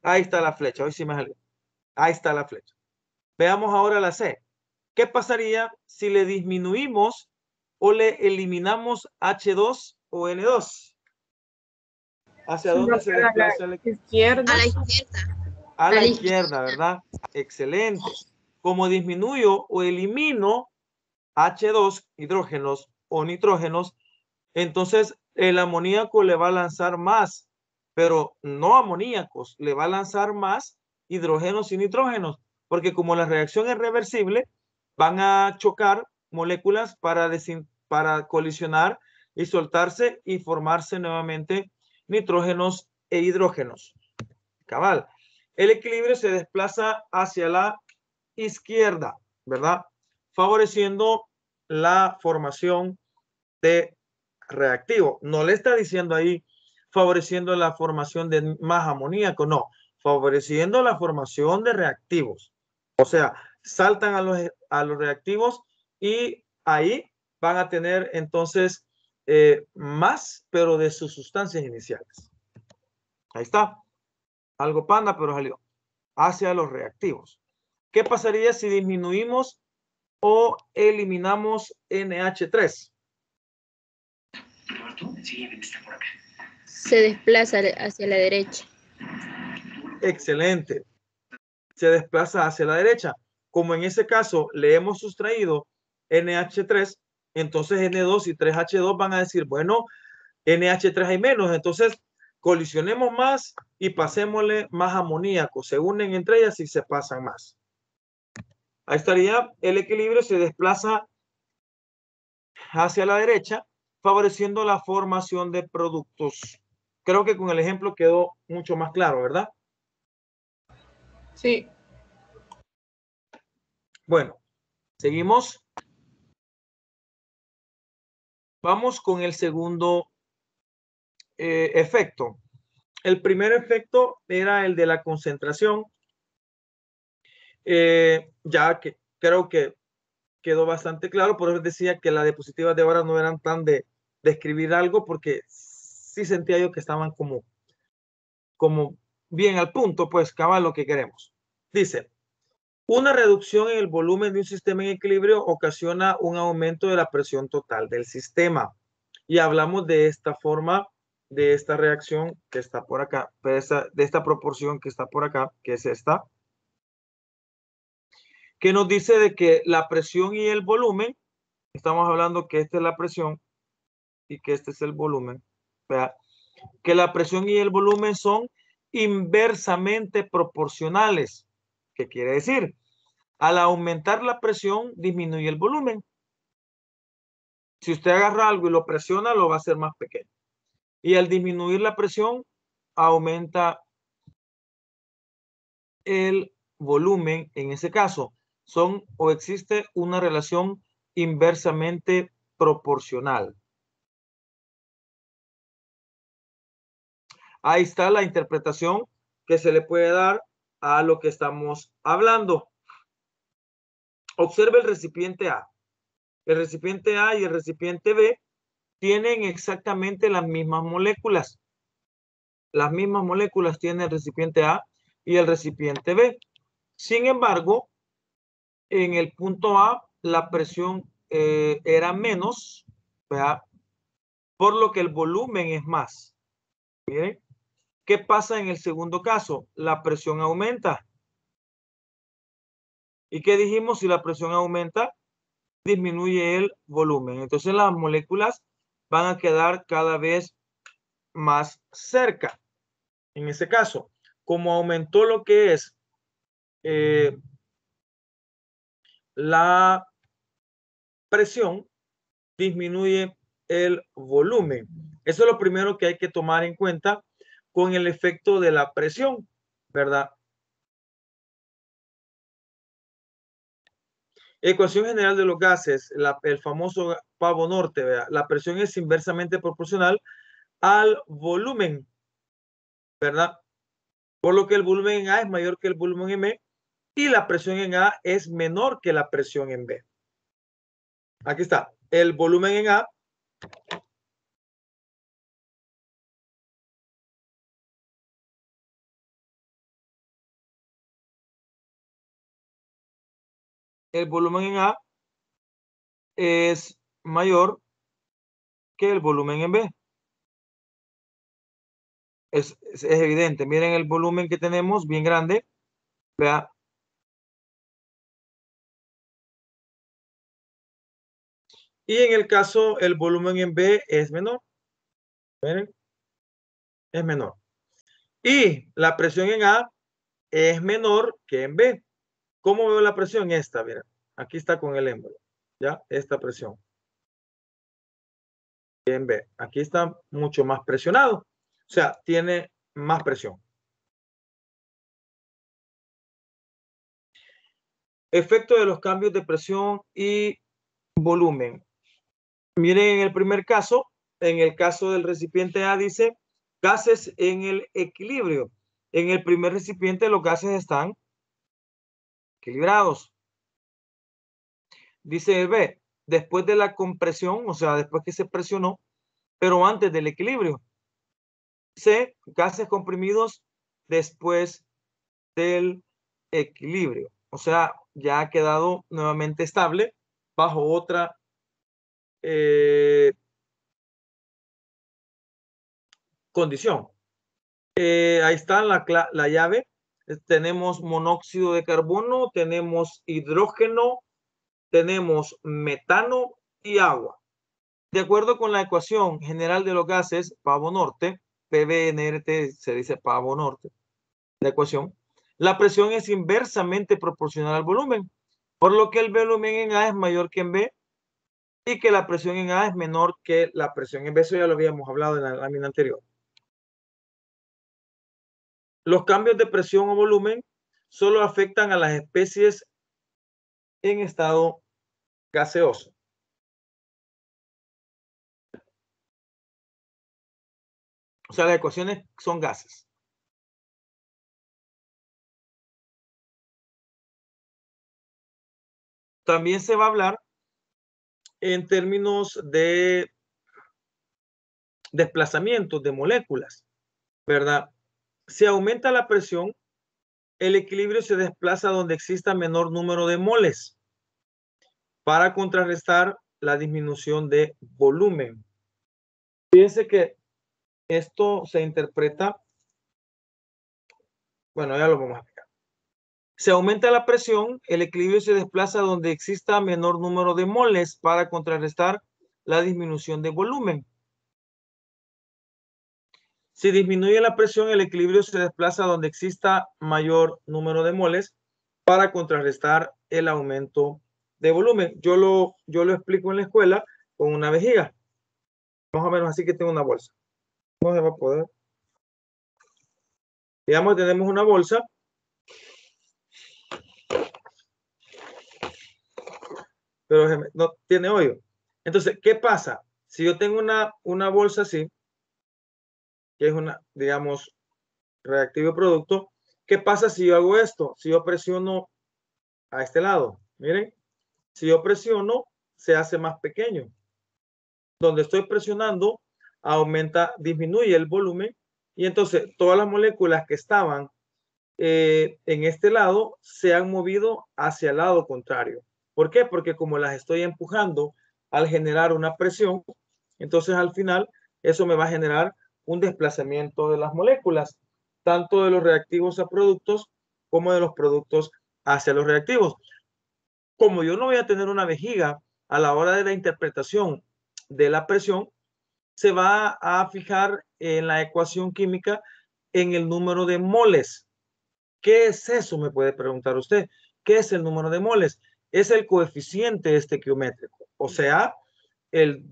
Ahí está la flecha. Hoy sí me salió. Ahí está la flecha. Veamos ahora la C. ¿Qué pasaría si le disminuimos o le eliminamos H2 o N2? ¿Hacia dónde se desplaza el equilibrio? Izquierda. A la izquierda. A la izquierda, ¿verdad? Excelente. Como disminuyo o elimino H2, hidrógenos o nitrógenos, entonces el amoníaco le va a lanzar más, pero no amoníacos, le va a lanzar más hidrógenos y nitrógenos, porque como la reacción es reversible, van a chocar moléculas para colisionar y soltarse y formarse nuevamente nitrógenos e hidrógenos. Cabal. El equilibrio se desplaza hacia la izquierda, ¿verdad? Favoreciendo la formación de reactivo. No le está diciendo ahí favoreciendo la formación de más amoníaco, no, favoreciendo la formación de reactivos. O sea, saltan a los reactivos y ahí van a tener entonces más, pero de sus sustancias iniciales. Ahí está. Algo panda, pero salió. Hacia los reactivos. ¿Qué pasaría si disminuimos o eliminamos NH3? Se desplaza hacia la derecha. Excelente. Se desplaza hacia la derecha. Como en ese caso le hemos sustraído NH3, Entonces N2 y 3H2 van a decir, bueno, NH3 hay menos, entonces colisionemos más y pasémosle más amoníaco. Se unen entre ellas y se pasan más. Ahí estaría el equilibrio, se desplaza hacia la derecha, favoreciendo la formación de productos. Creo que con el ejemplo quedó mucho más claro, ¿verdad? Sí. Bueno, seguimos. Vamos con el segundo efecto. El primer efecto era el de la concentración. Ya que creo que quedó bastante claro, por eso decía que las diapositivas de ahora no eran tan de escribir algo, porque sí sentía yo que estaban como bien al punto, pues cabal lo que queremos. Dice, una reducción en el volumen de un sistema en equilibrio ocasiona un aumento de la presión total del sistema. Y hablamos de esta forma, de esta reacción que está por acá, de esta proporción que está por acá, que es esta, que nos dice de que la presión y el volumen, estamos hablando que esta es la presión y que este es el volumen, ¿verdad? Que la presión y el volumen son inversamente proporcionales. ¿Qué quiere decir? Al aumentar la presión, disminuye el volumen. Si usted agarra algo y lo presiona, lo va a hacer más pequeño. Y al disminuir la presión, aumenta el volumen. En ese caso, son o existe una relación inversamente proporcional. Ahí está la interpretación que se le puede dar a lo que estamos hablando. Observe el recipiente A. El recipiente A y el recipiente B tienen exactamente las mismas moléculas. Las mismas moléculas tiene el recipiente A y el recipiente B. Sin embargo, en el punto A, la presión era menos, ¿verdad? Por lo que el volumen es más. Miren, ¿qué pasa en el segundo caso? La presión aumenta. ¿Y qué dijimos? Si la presión aumenta, disminuye el volumen. Entonces las moléculas van a quedar cada vez más cerca. En ese caso, como aumentó lo que es la presión, disminuye el volumen. Eso es lo primero que hay que tomar en cuenta con el efecto de la presión, ¿verdad? Ecuación general de los gases, el famoso pavo norte, ¿verdad? La presión es inversamente proporcional al volumen, ¿verdad? Por lo que el volumen en A es mayor que el volumen en B y la presión en A es menor que la presión en B. Aquí está, el volumen en A es mayor que el volumen en B. Es evidente. Miren el volumen que tenemos, bien grande. Vea. Y en el caso, el volumen en B es menor. Miren, es menor. Y la presión en A es menor que en B. ¿Cómo veo la presión? Esta, miren. Aquí está con el émbolo. ¿Ya? Esta presión. En B. Aquí está mucho más presionado. O sea, tiene más presión. Efecto de los cambios de presión y volumen. Miren en el primer caso, en el caso del recipiente A dice gases en el equilibrio. En el primer recipiente los gases están equilibrados. Dice el B, después de la compresión, o sea, después que se presionó, pero antes del equilibrio. C, gases comprimidos después del equilibrio. O sea, ya ha quedado nuevamente estable bajo otra condición. Ahí está la llave. Tenemos monóxido de carbono, tenemos hidrógeno, tenemos metano y agua. De acuerdo con la ecuación general de los gases, pavo norte, PV-NRT se dice pavo norte, la ecuación, la presión es inversamente proporcional al volumen, por lo que el volumen en A es mayor que en B y que la presión en A es menor que la presión en B. Eso ya lo habíamos hablado en la lámina anterior. Los cambios de presión o volumen solo afectan a las especies en estado gaseoso. O sea, las ecuaciones son gases. También se va a hablar en términos de desplazamientos de moléculas, ¿verdad? Si aumenta la presión, el equilibrio se desplaza donde exista menor número de moles para contrarrestar la disminución de volumen. Fíjense que esto se interpreta, bueno, ya lo vamos a explicar. Se aumenta la presión, el equilibrio se desplaza donde exista menor número de moles para contrarrestar la disminución de volumen. Si disminuye la presión, el equilibrio se desplaza donde exista mayor número de moles para contrarrestar el aumento de volumen. Yo lo explico en la escuela con una vejiga. Más o menos así, que tengo una bolsa. No se va a poder. Digamos, tenemos una bolsa. Pero no tiene hoyo. Entonces, ¿qué pasa? Si yo tengo una bolsa así, que es una, digamos, reactivo producto, ¿qué pasa si yo hago esto? Si yo presiono a este lado, miren, si yo presiono, se hace más pequeño. Donde estoy presionando, disminuye el volumen, y entonces todas las moléculas que estaban en este lado se han movido hacia el lado contrario. ¿Por qué? Porque como las estoy empujando al generar una presión, entonces al final eso me va a generar un desplazamiento de las moléculas, tanto de los reactivos a productos como de los productos hacia los reactivos. Como yo no voy a tener una vejiga a la hora de la interpretación de la presión, se va a fijar en la ecuación química en el número de moles. ¿Qué es eso? Me puede preguntar usted. ¿Qué es el número de moles? Es el coeficiente estequiométrico, o sea, el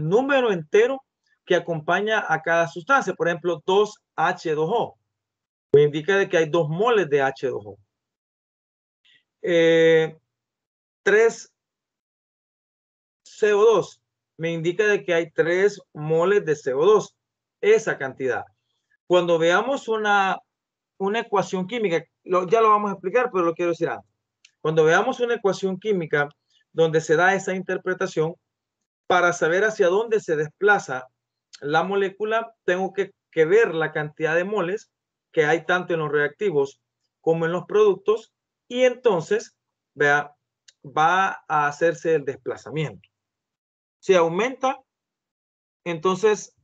número entero que acompaña a cada sustancia. Por ejemplo, 2H2O. Me indica de que hay 2 moles de H2O. 3 CO2 me indica de que hay 3 moles de CO2. Esa cantidad. Cuando veamos una ecuación química, ya lo vamos a explicar, pero lo quiero decir antes. Cuando veamos una ecuación química donde se da esa interpretación, para saber hacia dónde se desplaza la molécula, tengo que ver la cantidad de moles que hay tanto en los reactivos como en los productos, y entonces, vea, va a hacerse el desplazamiento. Si aumenta, entonces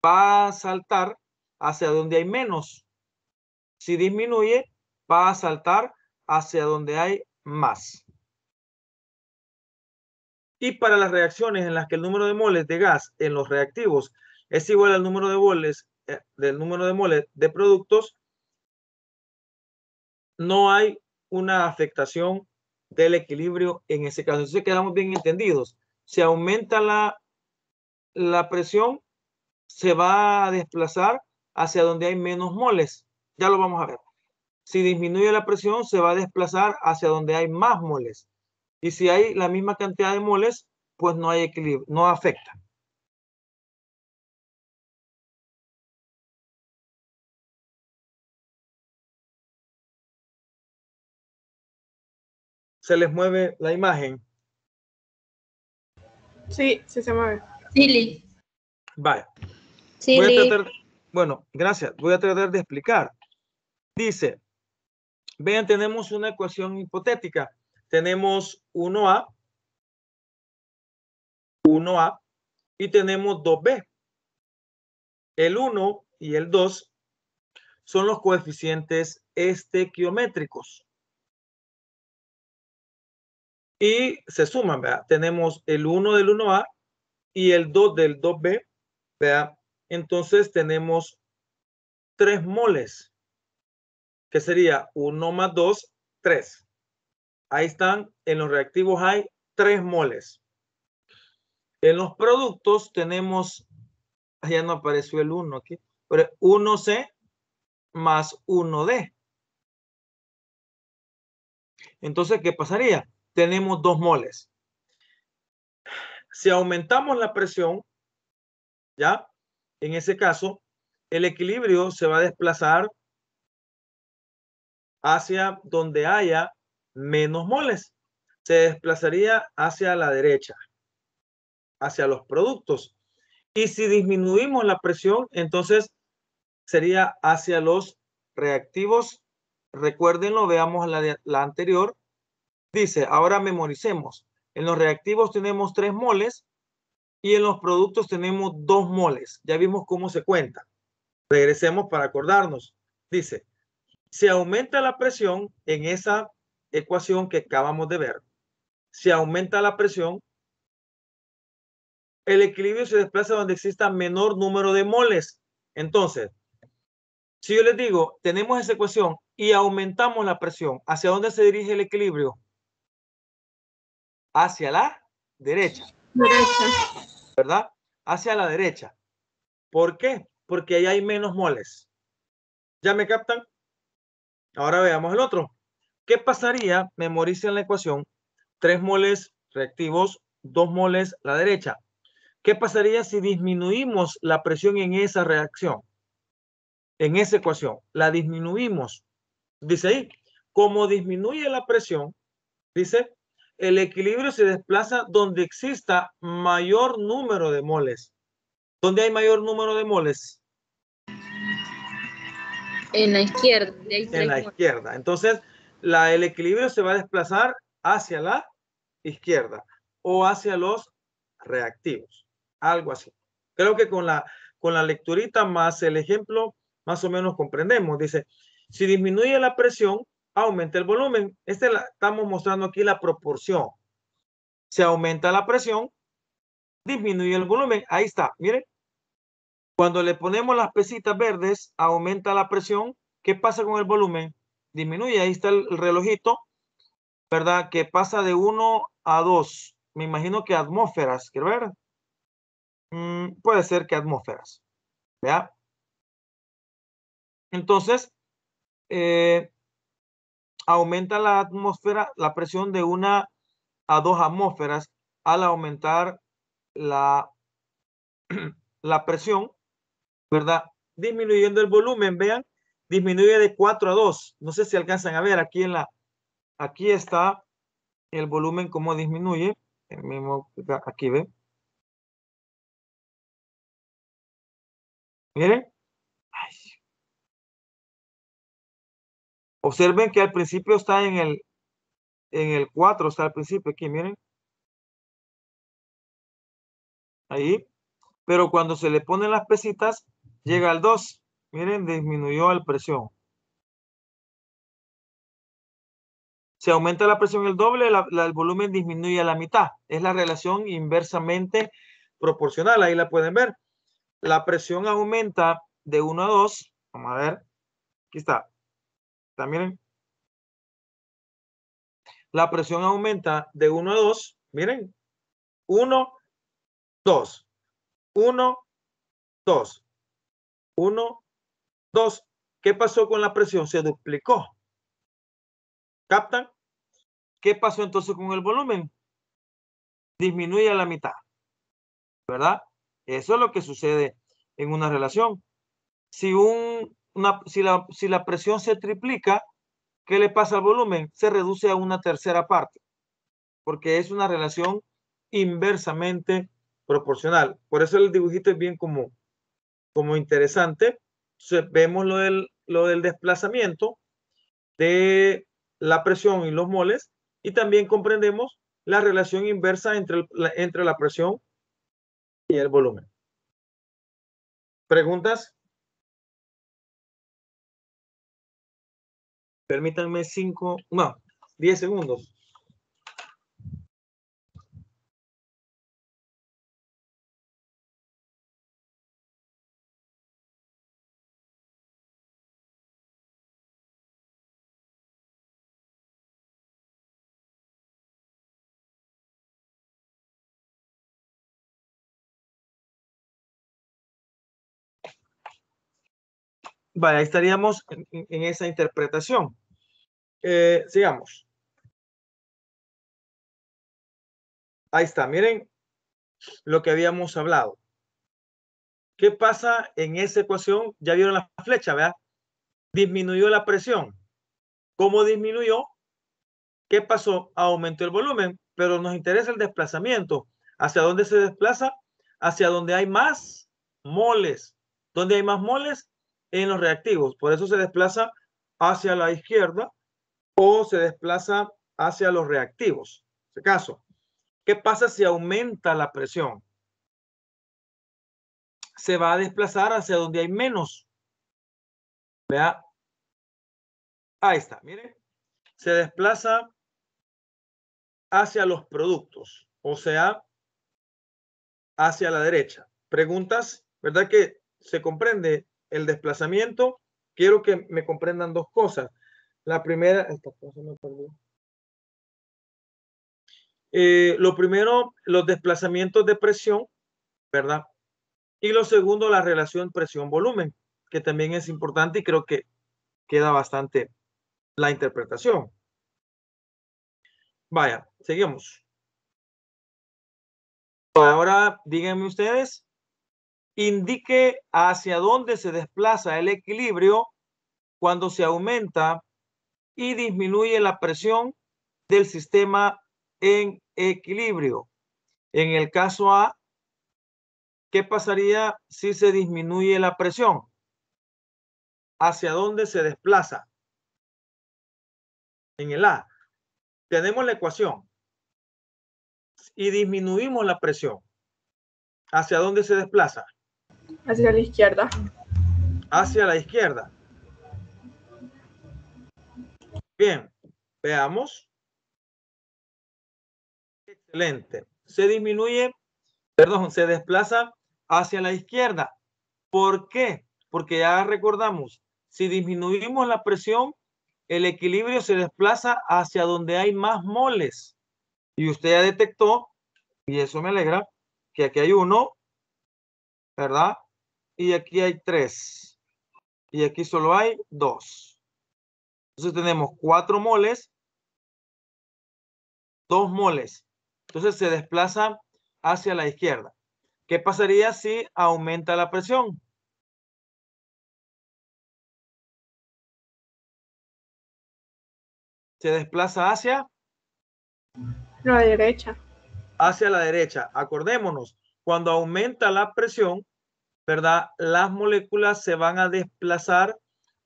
va a saltar hacia donde hay menos. Si disminuye, va a saltar hacia donde hay más. Y para las reacciones en las que el número de moles de gas en los reactivos es igual al número de moles de productos, no hay una afectación del equilibrio en ese caso. Entonces quedamos bien entendidos. Si aumenta la presión, se va a desplazar hacia donde hay menos moles. Ya lo vamos a ver. Si disminuye la presión, se va a desplazar hacia donde hay más moles. Y si hay la misma cantidad de moles, pues no hay equilibrio, no afecta. ¿Se les mueve la imagen? Sí, sí se mueve. Sí. Vaya. Sí, Bueno, gracias. Voy a tratar de explicar. Dice, vean, tenemos una ecuación hipotética. Tenemos 1A y tenemos 2B. El 1 y el 2 son los coeficientes estequiométricos. y se suman, ¿verdad? Tenemos el 1 del 1A y el 2 del 2B, ¿verdad? Entonces tenemos 3 moles, que sería 1 más 2, 3. Ahí están, en los reactivos hay 3 moles. En los productos tenemos, ya no apareció el 1 aquí, pero 1C más 1D. Entonces, ¿qué pasaría? Tenemos 2 moles. Si aumentamos la presión, ¿ya? En ese caso, el equilibrio se va a desplazar hacia donde haya menos moles. Se desplazaría hacia la derecha, hacia los productos. Y si disminuimos la presión, entonces sería hacia los reactivos. Recuérdenlo, veamos la anterior. Dice, ahora memoricemos. En los reactivos tenemos 3 moles y en los productos tenemos 2 moles. Ya vimos cómo se cuenta. Regresemos para acordarnos. Dice, si aumenta la presión en esa ecuación que acabamos de ver, si aumenta la presión, el equilibrio se desplaza donde exista menor número de moles. Entonces, si yo les digo, tenemos esa ecuación y aumentamos la presión, ¿hacia dónde se dirige el equilibrio? Hacia la derecha. Derecha. ¿Verdad? Hacia la derecha. ¿Por qué? Porque ahí hay menos moles. ¿Ya me captan? Ahora veamos el otro. ¿Qué pasaría? Memoricen la ecuación. 3 moles reactivos, 2 moles a la derecha. ¿Qué pasaría si disminuimos la presión en esa reacción? En esa ecuación. La disminuimos. Dice ahí, como disminuye la presión, dice, el equilibrio se desplaza donde exista mayor número de moles. ¿Dónde hay mayor número de moles? En la izquierda. En la izquierda. Entonces, el equilibrio se va a desplazar hacia la izquierda o hacia los reactivos. Algo así. Creo que con la lecturita más el ejemplo, más o menos comprendemos. Dice, si disminuye la presión, aumenta el volumen. Estamos mostrando aquí la proporción. Si aumenta la presión, disminuye el volumen. Ahí está, miren. Cuando le ponemos las pesitas verdes, aumenta la presión. ¿Qué pasa con el volumen? Disminuye. Ahí está el relojito, ¿verdad? Que pasa de 1 a 2. Me imagino que atmósferas, quiero ver. Puede ser que atmósferas. ¿Ya? Entonces, aumenta la atmósfera, la presión de 1 a 2 atmósferas al aumentar la presión, ¿verdad? Disminuyendo el volumen, vean, disminuye de 4 a 2. No sé si alcanzan a ver aquí aquí está el volumen como disminuye. El mismo, aquí ven. Miren. Ay. Observen que al principio está en el 4, está al principio aquí, miren. Ahí. Pero cuando se le ponen las pesitas, llega al 2. Miren, disminuyó la presión. Si aumenta la presión el doble, el volumen disminuye a la mitad. Es la relación inversamente proporcional. Ahí la pueden ver. La presión aumenta de 1 a 2. Vamos a ver. Aquí está. Miren. La presión aumenta de 1 a 2. Miren. 1, 2. 1, 2. 1, 2. ¿Qué pasó con la presión? Se duplicó. ¿Captan? ¿Qué pasó entonces con el volumen? Disminuye a la mitad. ¿Verdad? Eso es lo que sucede en una relación. Si la presión se triplica, ¿qué le pasa al volumen? Se reduce a una tercera parte, porque es una relación inversamente proporcional. Por eso el dibujito es bien como interesante. Entonces, vemos lo del desplazamiento de la presión y los moles, y también comprendemos la relación inversa entre la presión y el volumen. ¿Preguntas? Permítanme 10 segundos. Vaya, ahí estaríamos en esa interpretación. Sigamos. Ahí está, miren lo que habíamos hablado. ¿Qué pasa en esa ecuación? Ya vieron la flecha, ¿verdad? Disminuyó la presión. ¿Cómo disminuyó? ¿Qué pasó? Aumentó el volumen, pero nos interesa el desplazamiento. ¿Hacia dónde se desplaza? Hacia donde hay más moles. ¿Dónde hay más moles? En los reactivos. Por eso se desplaza hacia la izquierda o se desplaza hacia los reactivos. En este caso, ¿qué pasa si aumenta la presión? Se va a desplazar hacia donde hay menos. Vea. Ahí está, miren. Se desplaza hacia los productos, o sea, hacia la derecha. Preguntas, ¿verdad que se comprende el desplazamiento? Quiero que me comprendan dos cosas. La primera, esta cosa me perdió. Lo primero, los desplazamientos de presión, ¿verdad? Y lo segundo, la relación presión-volumen, que también es importante y creo que queda bastante la interpretación. Vaya, seguimos. Ahora díganme ustedes, indique hacia dónde se desplaza el equilibrio cuando se aumenta y disminuye la presión del sistema en equilibrio. En el caso A, ¿qué pasaría si se disminuye la presión? ¿Hacia dónde se desplaza? En el A, tenemos la ecuación y disminuimos la presión. ¿Hacia dónde se desplaza? Hacia la izquierda. Hacia la izquierda. Bien, veamos. Excelente. Se disminuye, perdón, se desplaza hacia la izquierda. ¿Por qué? Porque ya recordamos, si disminuimos la presión, el equilibrio se desplaza hacia donde hay más moles. Y usted ya detectó, y eso me alegra, que aquí hay 1, ¿verdad? Y aquí hay 3. Y aquí solo hay 2. Entonces tenemos 4 moles, 2 moles. Entonces se desplaza hacia la izquierda. ¿Qué pasaría si aumenta la presión? Se desplaza hacia La derecha. hacia la derecha. Acordémonos, cuando aumenta la presión, ¿verdad? Las moléculas se van a desplazar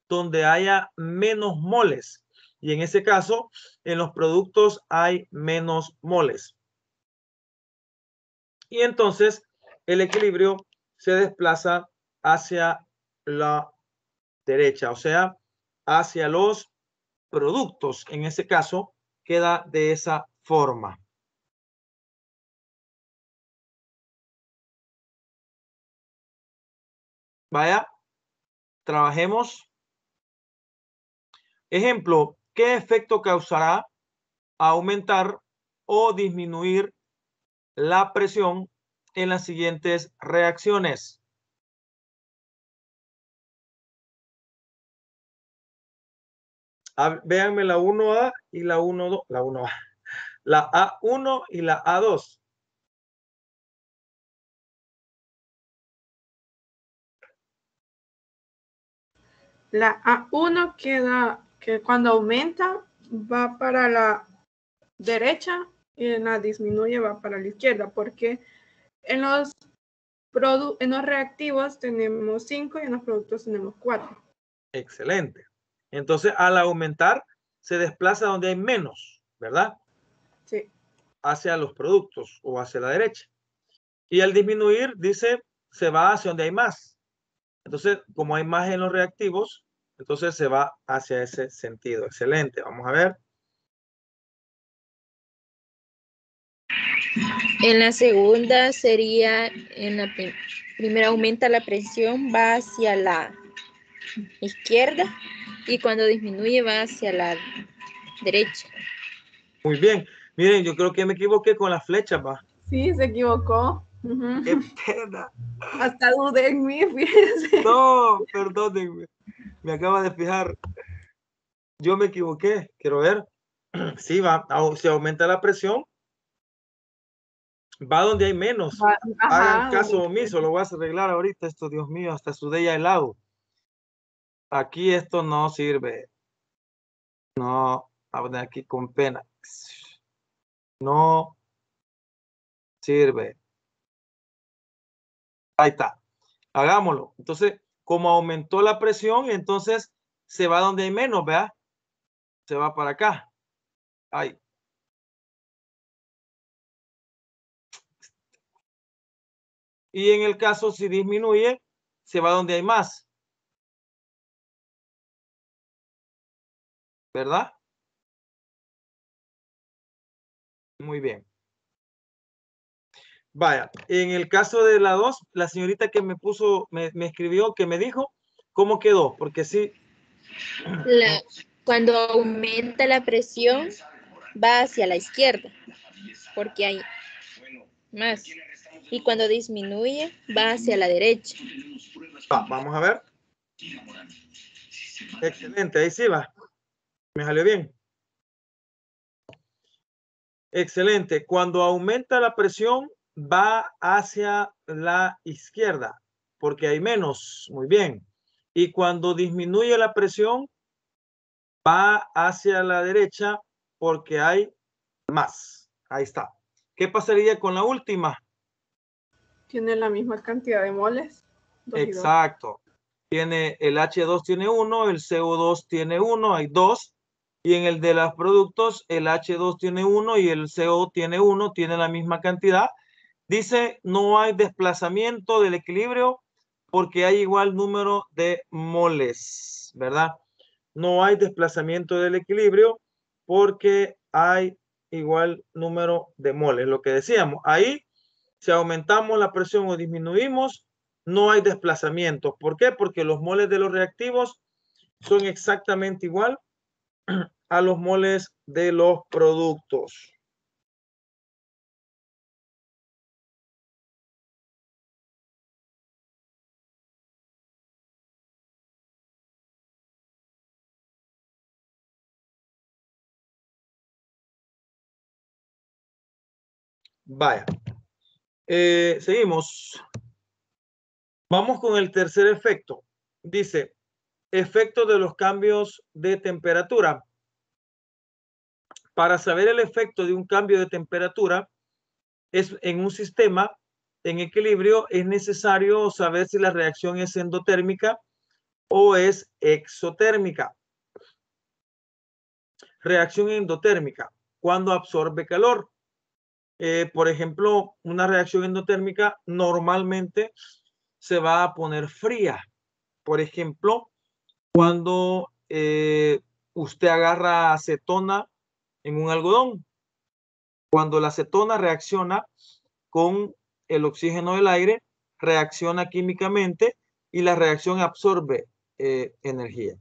donde haya menos moles. Y en ese caso, en los productos hay menos moles. Y entonces el equilibrio se desplaza hacia la derecha, o sea, hacia los productos. En ese caso, queda de esa forma. Vaya, trabajemos. Ejemplo, ¿qué efecto causará aumentar o disminuir la presión en las siguientes reacciones? Véanme la 1A y la 1A, la 1A, la A1 y la A2. La A1 queda que cuando aumenta va para la derecha y en la disminuye va para la izquierda, porque en los reactivos tenemos 5 y en los productos tenemos 4. Excelente. Entonces, al aumentar, se desplaza donde hay menos, ¿verdad? Sí. Hacia los productos o hacia la derecha. Y al disminuir, dice, se va hacia donde hay más. Entonces, como hay más en los reactivos, entonces se va hacia ese sentido. Excelente. Vamos a ver. En la segunda sería, en la primera aumenta la presión, va hacia la izquierda y cuando disminuye va hacia la derecha. Muy bien. Miren, yo creo que me equivoqué con las flechas, va. Sí, se equivocó. Qué pena. Hasta dudé en mí, fíjense. No, perdónenme. Me acaba de fijar. Yo me equivoqué. Quiero ver. Sí, se aumenta la presión. Va donde hay menos. Hagan caso omiso. Lo voy a arreglar ahorita. Esto, Dios mío, hasta sudé ya helado. Aquí esto no sirve. No, a poner aquí con pena. No sirve. Ahí está. Hagámoslo. Entonces, como aumentó la presión, entonces se va donde hay menos, ¿verdad? Se va para acá. Ahí. Y en el caso, si disminuye, se va donde hay más. ¿Verdad? Muy bien. Vaya, en el caso de la 2, la señorita que me puso, me escribió, que me dijo, ¿cómo quedó? Porque sí. Cuando aumenta la presión, va hacia la izquierda, porque hay más. Y cuando disminuye, va hacia la derecha. Vamos a ver. Excelente, ahí sí va. Me salió bien. Excelente. Cuando aumenta la presión, va hacia la izquierda, porque hay menos. Muy bien. Y cuando disminuye la presión, va hacia la derecha, porque hay más. Ahí está. ¿Qué pasaría con la última? Tiene la misma cantidad de moles. Exacto. Tiene el H2 tiene 1, el CO2 tiene 1, hay 2. Y en el de los productos, el H2 tiene 1 y el CO tiene 1, tiene la misma cantidad. Dice, no hay desplazamiento del equilibrio porque hay igual número de moles, ¿verdad? No hay desplazamiento del equilibrio porque hay igual número de moles. Lo que decíamos, ahí, si aumentamos la presión o disminuimos, no hay desplazamiento. ¿Por qué? Porque los moles de los reactivos son exactamente igual a los moles de los productos. Vaya. Seguimos. Vamos con el tercer efecto. Dice, efecto de los cambios de temperatura. Para saber el efecto de un cambio de temperatura es en un sistema en equilibrio, es necesario saber si la reacción es endotérmica o es exotérmica. Reacción endotérmica, cuando absorbe calor. Por ejemplo, una reacción endotérmica normalmente se va a poner fría. Por ejemplo, cuando usted agarra acetona en un algodón. Cuando la acetona reacciona con el oxígeno del aire, reacciona químicamente y la reacción absorbe energía.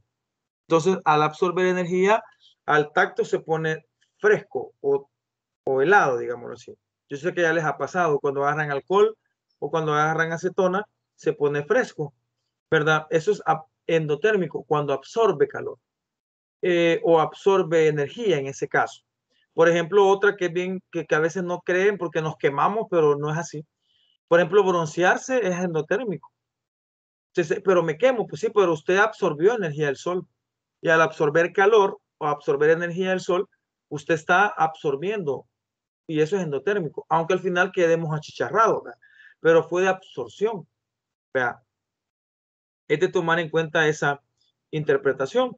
Entonces, al absorber energía, al tacto se pone fresco o helado, digámoslo así. Yo sé que ya les ha pasado cuando agarran alcohol o cuando agarran acetona, se pone fresco, ¿verdad? Eso es endotérmico, cuando absorbe calor o absorbe energía en ese caso. Por ejemplo, otra que es bien, que a veces no creen porque nos quemamos, pero no es así. Por ejemplo, broncearse es endotérmico. Entonces, pero me quemo, pues sí, pero usted absorbió energía del sol. Y al absorber calor o absorber energía del sol, usted está absorbiendo y eso es endotérmico, aunque al final quedemos achicharrados, ¿verdad? Pero fue de absorción. ¿Verdad? Es de tomar en cuenta esa interpretación.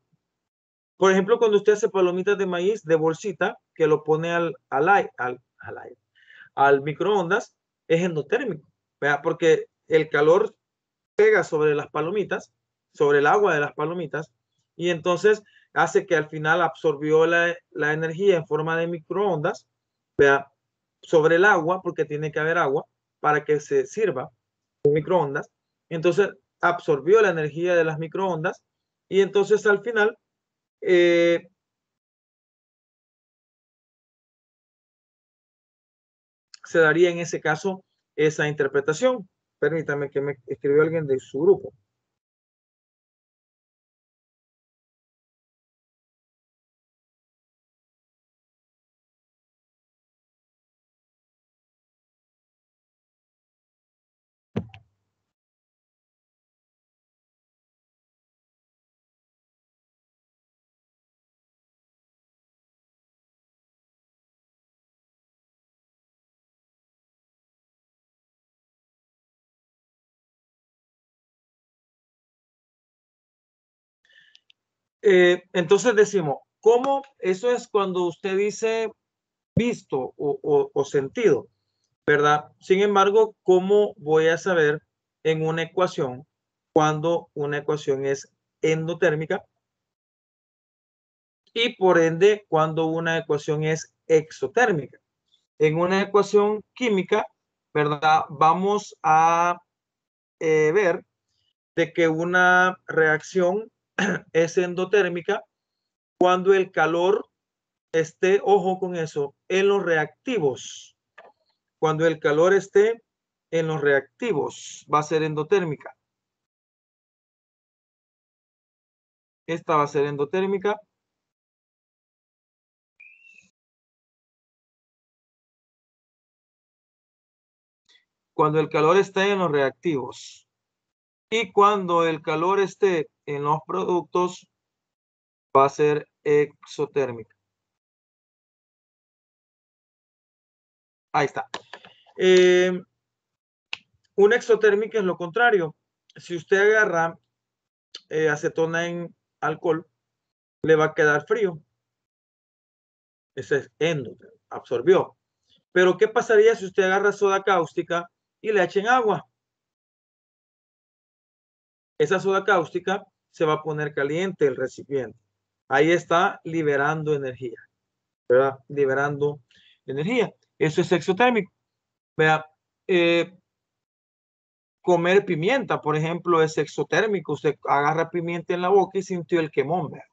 Por ejemplo, cuando usted hace palomitas de maíz de bolsita, que lo pone al microondas, es endotérmico, ¿verdad? Porque el calor pega sobre las palomitas, sobre el agua de las palomitas, y entonces hace que al final absorbió la energía en forma de microondas, ¿verdad? Sobre el agua, porque tiene que haber agua para que se sirva un microondas. Entonces absorbió la energía de las microondas y entonces al final se daría en ese caso esa interpretación. Permítame que me escribió alguien de su grupo. Entonces decimos, ¿cómo? Eso es cuando usted dice visto o sentido, ¿verdad? Sin embargo, ¿cómo voy a saber en una ecuación cuando una ecuación es endotérmica? Y por ende, cuando una ecuación es exotérmica. En una ecuación química, ¿verdad? Vamos a ver de que una reacción es endotérmica cuando el calor esté, ojo con eso, en los reactivos. Cuando el calor esté en los reactivos, va a ser endotérmica. Esta va a ser endotérmica. Cuando el calor esté en los reactivos. Y cuando el calor esté en los productos, va a ser exotérmica. Ahí está. Una exotérmica es lo contrario. Si usted agarra acetona en alcohol, le va a quedar frío. Ese es endotérmico, absorbió. Pero ¿qué pasaría si usted agarra soda cáustica y le echen agua? Esa soda cáustica se va a poner caliente el recipiente. Ahí está liberando energía, ¿verdad? Liberando energía. Eso es exotérmico. Vea, comer pimienta, por ejemplo, es exotérmico. Usted agarra pimienta en la boca y sintió el quemón, ¿verdad?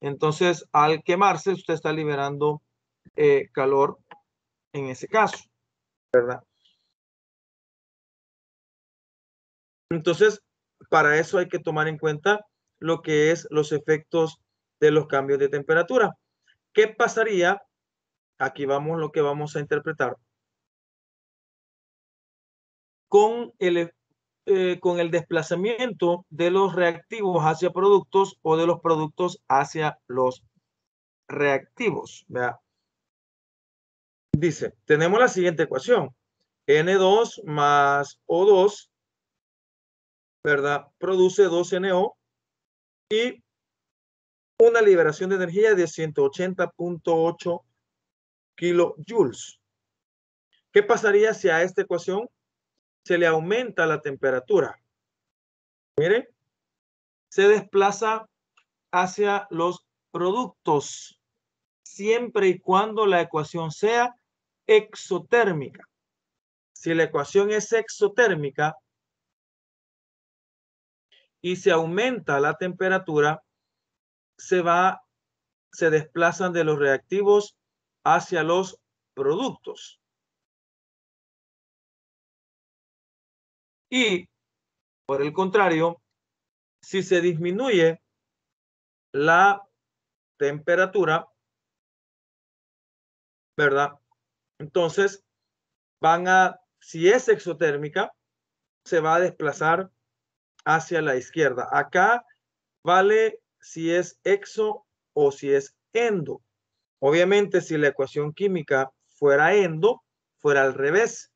Entonces, al quemarse, usted está liberando calor en ese caso, ¿verdad? Entonces, para eso hay que tomar en cuenta lo que es los efectos de los cambios de temperatura. ¿Qué pasaría? Aquí vamos lo que vamos a interpretar con el desplazamiento de los reactivos hacia productos o de los productos hacia los reactivos. Vea. Dice, tenemos la siguiente ecuación. N2 más O2, ¿verdad? Produce 2NO y una liberación de energía de 180.8 kilojoules. ¿Qué pasaría si a esta ecuación se le aumenta la temperatura? Miren, se desplaza hacia los productos siempre y cuando la ecuación sea exotérmica. Si la ecuación es exotérmica y se aumenta la temperatura, se desplazan de los reactivos hacia los productos. Y por el contrario, si se disminuye la temperatura, ¿verdad? Entonces, si es exotérmica, se va a desplazar hacia la izquierda. Acá vale si es exo o si es endo. Obviamente, si la ecuación química fuera endo, fuera al revés,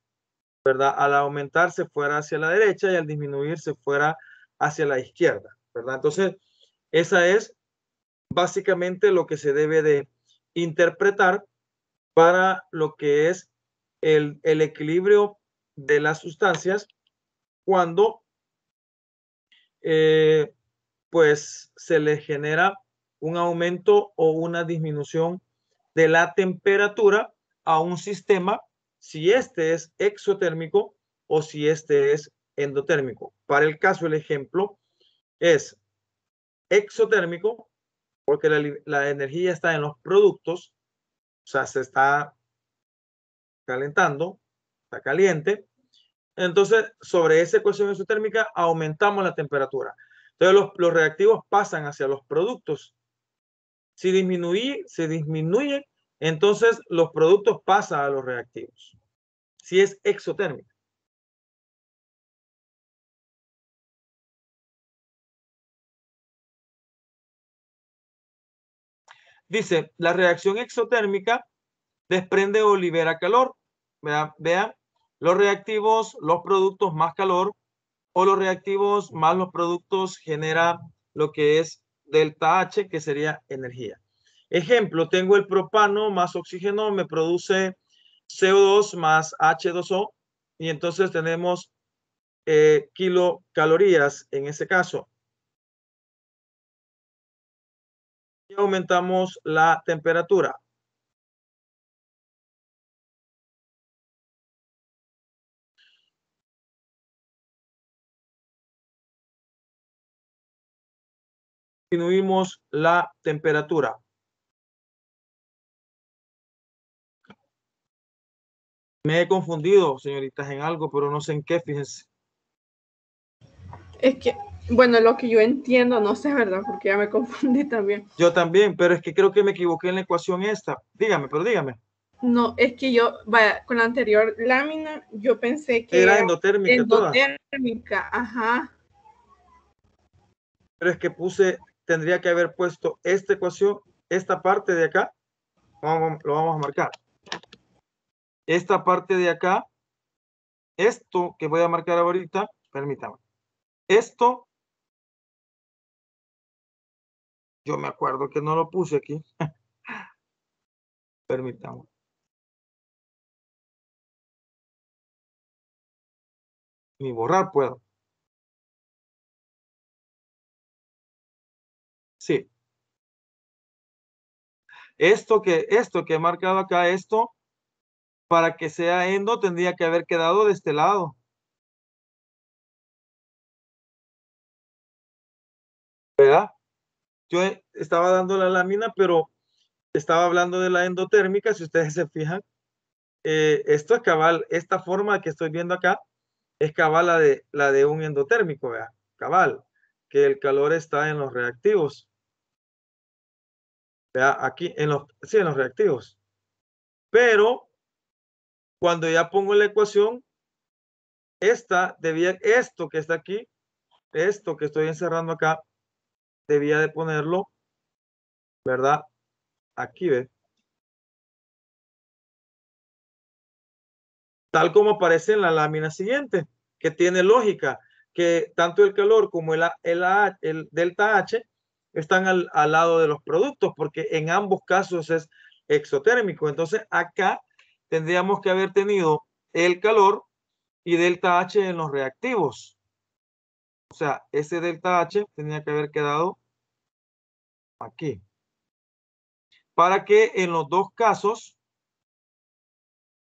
¿verdad? Al aumentarse fuera hacia la derecha y al disminuirse fuera hacia la izquierda, ¿verdad? Entonces, esa es básicamente lo que se debe de interpretar para lo que es el equilibrio de las sustancias cuando pues se le genera un aumento o una disminución de la temperatura a un sistema, si este es exotérmico o si este es endotérmico. Para el caso, el ejemplo es exotérmico porque la energía está en los productos, o sea, se está calentando, está caliente. Entonces, sobre esa ecuación exotérmica aumentamos la temperatura. Entonces, los reactivos pasan hacia los productos. Si se disminuye, entonces los productos pasan a los reactivos. Si es exotérmica. Dice, la reacción exotérmica desprende o libera calor. Vean, los reactivos, los productos más calor, o los reactivos más los productos genera lo que es delta H, que sería energía. Ejemplo, tengo el propano más oxígeno, me produce CO2 más H2O, y entonces tenemos kilocalorías en ese caso. Y aumentamos la temperatura. Disminuimos la temperatura. Me he confundido, señoritas, en algo, pero no sé en qué, fíjense. Es que, bueno, lo que yo entiendo, no sé, ¿verdad? Porque ya me confundí también. Yo también, pero es que creo que me equivoqué en la ecuación esta. Dígame, pero dígame. No, es que yo, vaya, con la anterior lámina, yo pensé que Era endotérmica toda. endotérmica, ajá. Pero es que tendría que haber puesto esta ecuación, esta parte de acá, lo vamos a marcar. Esta parte de acá, esto que voy a marcar ahorita, permítame. Esto, yo me acuerdo que no lo puse aquí. Permítame. Ni borrar puedo. Sí. Esto que he marcado acá, esto, para que sea endo, tendría que haber quedado de este lado. ¿Verdad? Yo estaba dando la lámina, pero estaba hablando de la endotérmica. Si ustedes se fijan, esto es cabal, esta forma que estoy viendo acá es cabal la de un endotérmico, ¿verdad? Cabal, que el calor está en los reactivos. ¿Verdad? Aquí, en los reactivos. Pero cuando ya pongo la ecuación, esto que está aquí, esto que estoy encerrando acá, debía de ponerlo, ¿verdad? Aquí, ¿ves? Tal como aparece en la lámina siguiente, que tiene lógica, que tanto el calor como el delta H están al lado de los productos, porque en ambos casos es exotérmico. Entonces acá tendríamos que haber tenido el calor y delta H en los reactivos. O sea, ese delta H tenía que haber quedado aquí. Para que en los dos casos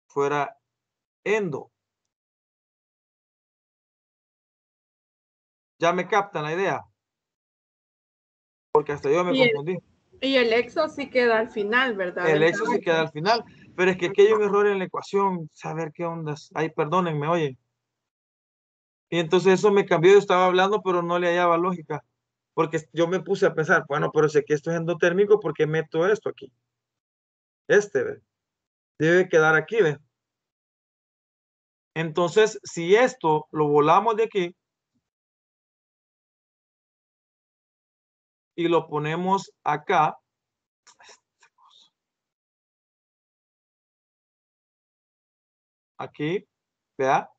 fuera endo. Ya me captan la idea. Porque hasta yo me confundí. Y el exo sí queda al final, ¿verdad? El exo sí queda al final. Pero es que aquí hay un error en la ecuación. Saber qué ondas. Ay, perdónenme, oye. Y entonces eso me cambió. Yo estaba hablando, pero no le hallaba lógica. Porque yo me puse a pensar, bueno, pero sé que esto es endotérmico, ¿por qué meto esto aquí? ¿Ve? Debe quedar aquí, ¿ve? Entonces, si esto lo volamos de aquí y lo ponemos acá, aquí, ¿vea?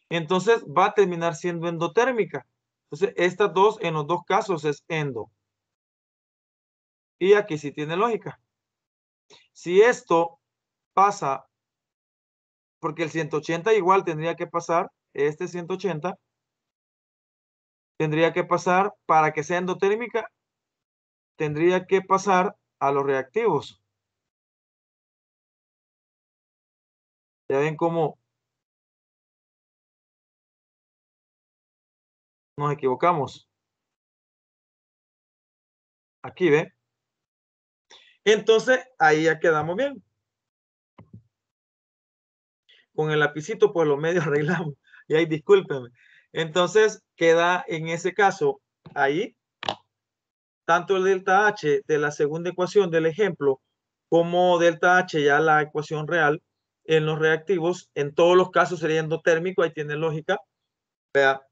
Entonces va a terminar siendo endotérmica. Entonces, estas dos, en los dos casos es endo. Y aquí sí tiene lógica. Si esto pasa, porque el 180 igual tendría que pasar, este 180, tendría que pasar, para que sea endotérmica, tendría que pasar a los reactivos. Ya ven cómo nos equivocamos. Aquí, ¿ve? Entonces, ahí ya quedamos bien. Con el lapicito, pues lo medio arreglamos. Y ahí discúlpenme. Entonces, queda en ese caso, ahí, tanto el delta H de la segunda ecuación del ejemplo, como delta H ya la ecuación real, en los reactivos, en todos los casos sería endotérmico, ahí tiene lógica. Vea.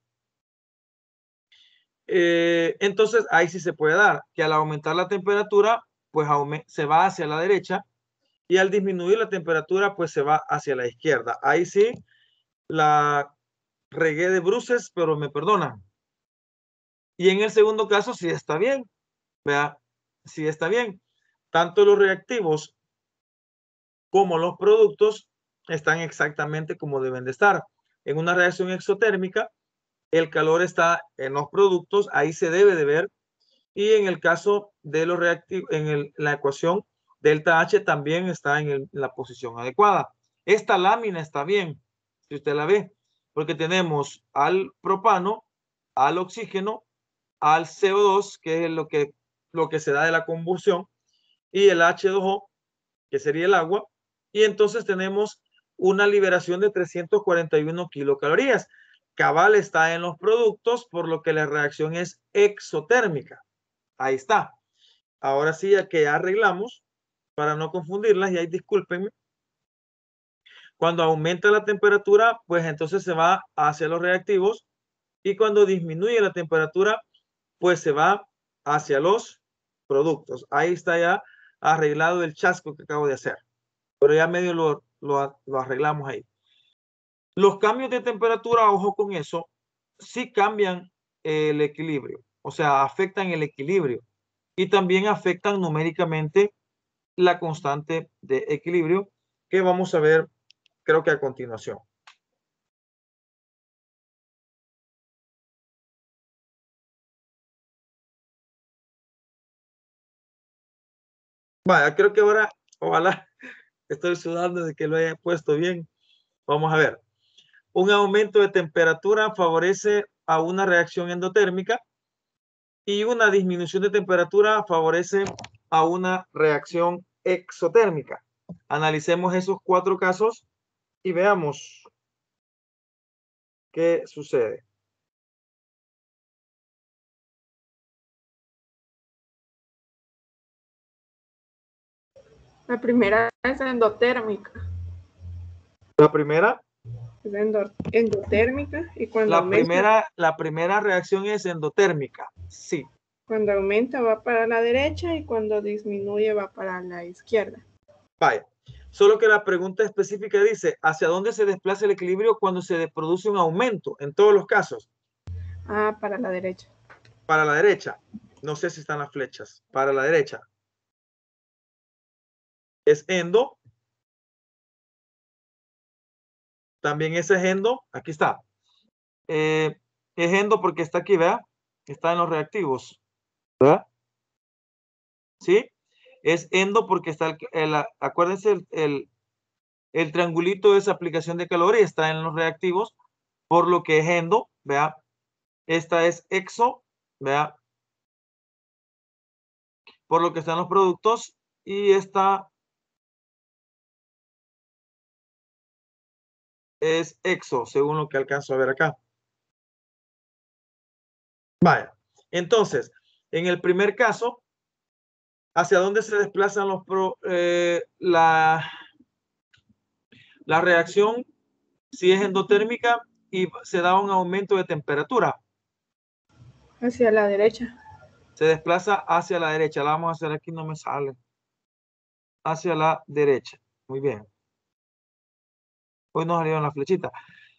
Entonces, ahí sí se puede dar, que al aumentar la temperatura, pues se va hacia la derecha, y al disminuir la temperatura, pues se va hacia la izquierda. Ahí sí, la regué de bruces, pero me perdonan. Y en el segundo caso sí está bien, Vea, si está bien. Tanto los reactivos como los productos están exactamente como deben de estar. En una reacción exotérmica, el calor está en los productos, ahí se debe de ver. Y en el caso de los reactivos, la ecuación delta H también está en la posición adecuada. Esta lámina está bien, si usted la ve, porque tenemos al propano, al oxígeno, al CO2, que es lo que se da de la combustión, y el H2O, que sería el agua, y entonces tenemos una liberación de 341 kilocalorías. Cabal está en los productos, por lo que la reacción es exotérmica. Ahí está. Ahora sí, ya que arreglamos, para no confundirlas, y ahí discúlpenme, cuando aumenta la temperatura, pues entonces se va hacia los reactivos, y cuando disminuye la temperatura, pues se va hacia los productos. Ahí está ya arreglado el chasco que acabo de hacer, pero ya medio lo arreglamos ahí. Los cambios de temperatura, ojo con eso, sí cambian el equilibrio, o sea, afectan el equilibrio y también afectan numéricamente la constante de equilibrio que vamos a ver, creo que a continuación. Vaya, creo que ahora, ojalá, estoy sudando de que lo haya puesto bien. Vamos a ver. Un aumento de temperatura favorece a una reacción endotérmica y una disminución de temperatura favorece a una reacción exotérmica. Analicemos esos 4 casos y veamos qué sucede. La primera es endotérmica. La primera. Es endotérmica y cuando aumenta, la primera reacción es endotérmica. Sí. Cuando aumenta va para la derecha y cuando disminuye va para la izquierda. Vaya. Solo que la pregunta específica dice, ¿hacia dónde se desplaza el equilibrio cuando se produce un aumento? En todos los casos. Ah, para la derecha. Para la derecha. No sé si están las flechas. Para la derecha. Es endo. También ese es endo. Aquí está. Es endo porque está aquí, ¿verdad? Está en los reactivos. ¿Verdad? ¿Sí? Es endo porque está acuérdense, el triangulito es aplicación de calor y está en los reactivos, por lo que es endo, ¿vea? Esta es exo, ¿vea? Por lo que están los productos, y esta es exo, según lo que alcanzo a ver acá. Vaya, entonces, en el primer caso, ¿hacia dónde se desplazan la reacción? Si es endotérmica y se da un aumento de temperatura. Hacia la derecha. Se desplaza hacia la derecha. La vamos a hacer aquí, no me sale. Hacia la derecha. Muy bien. Hoy nos salieron las flechitas.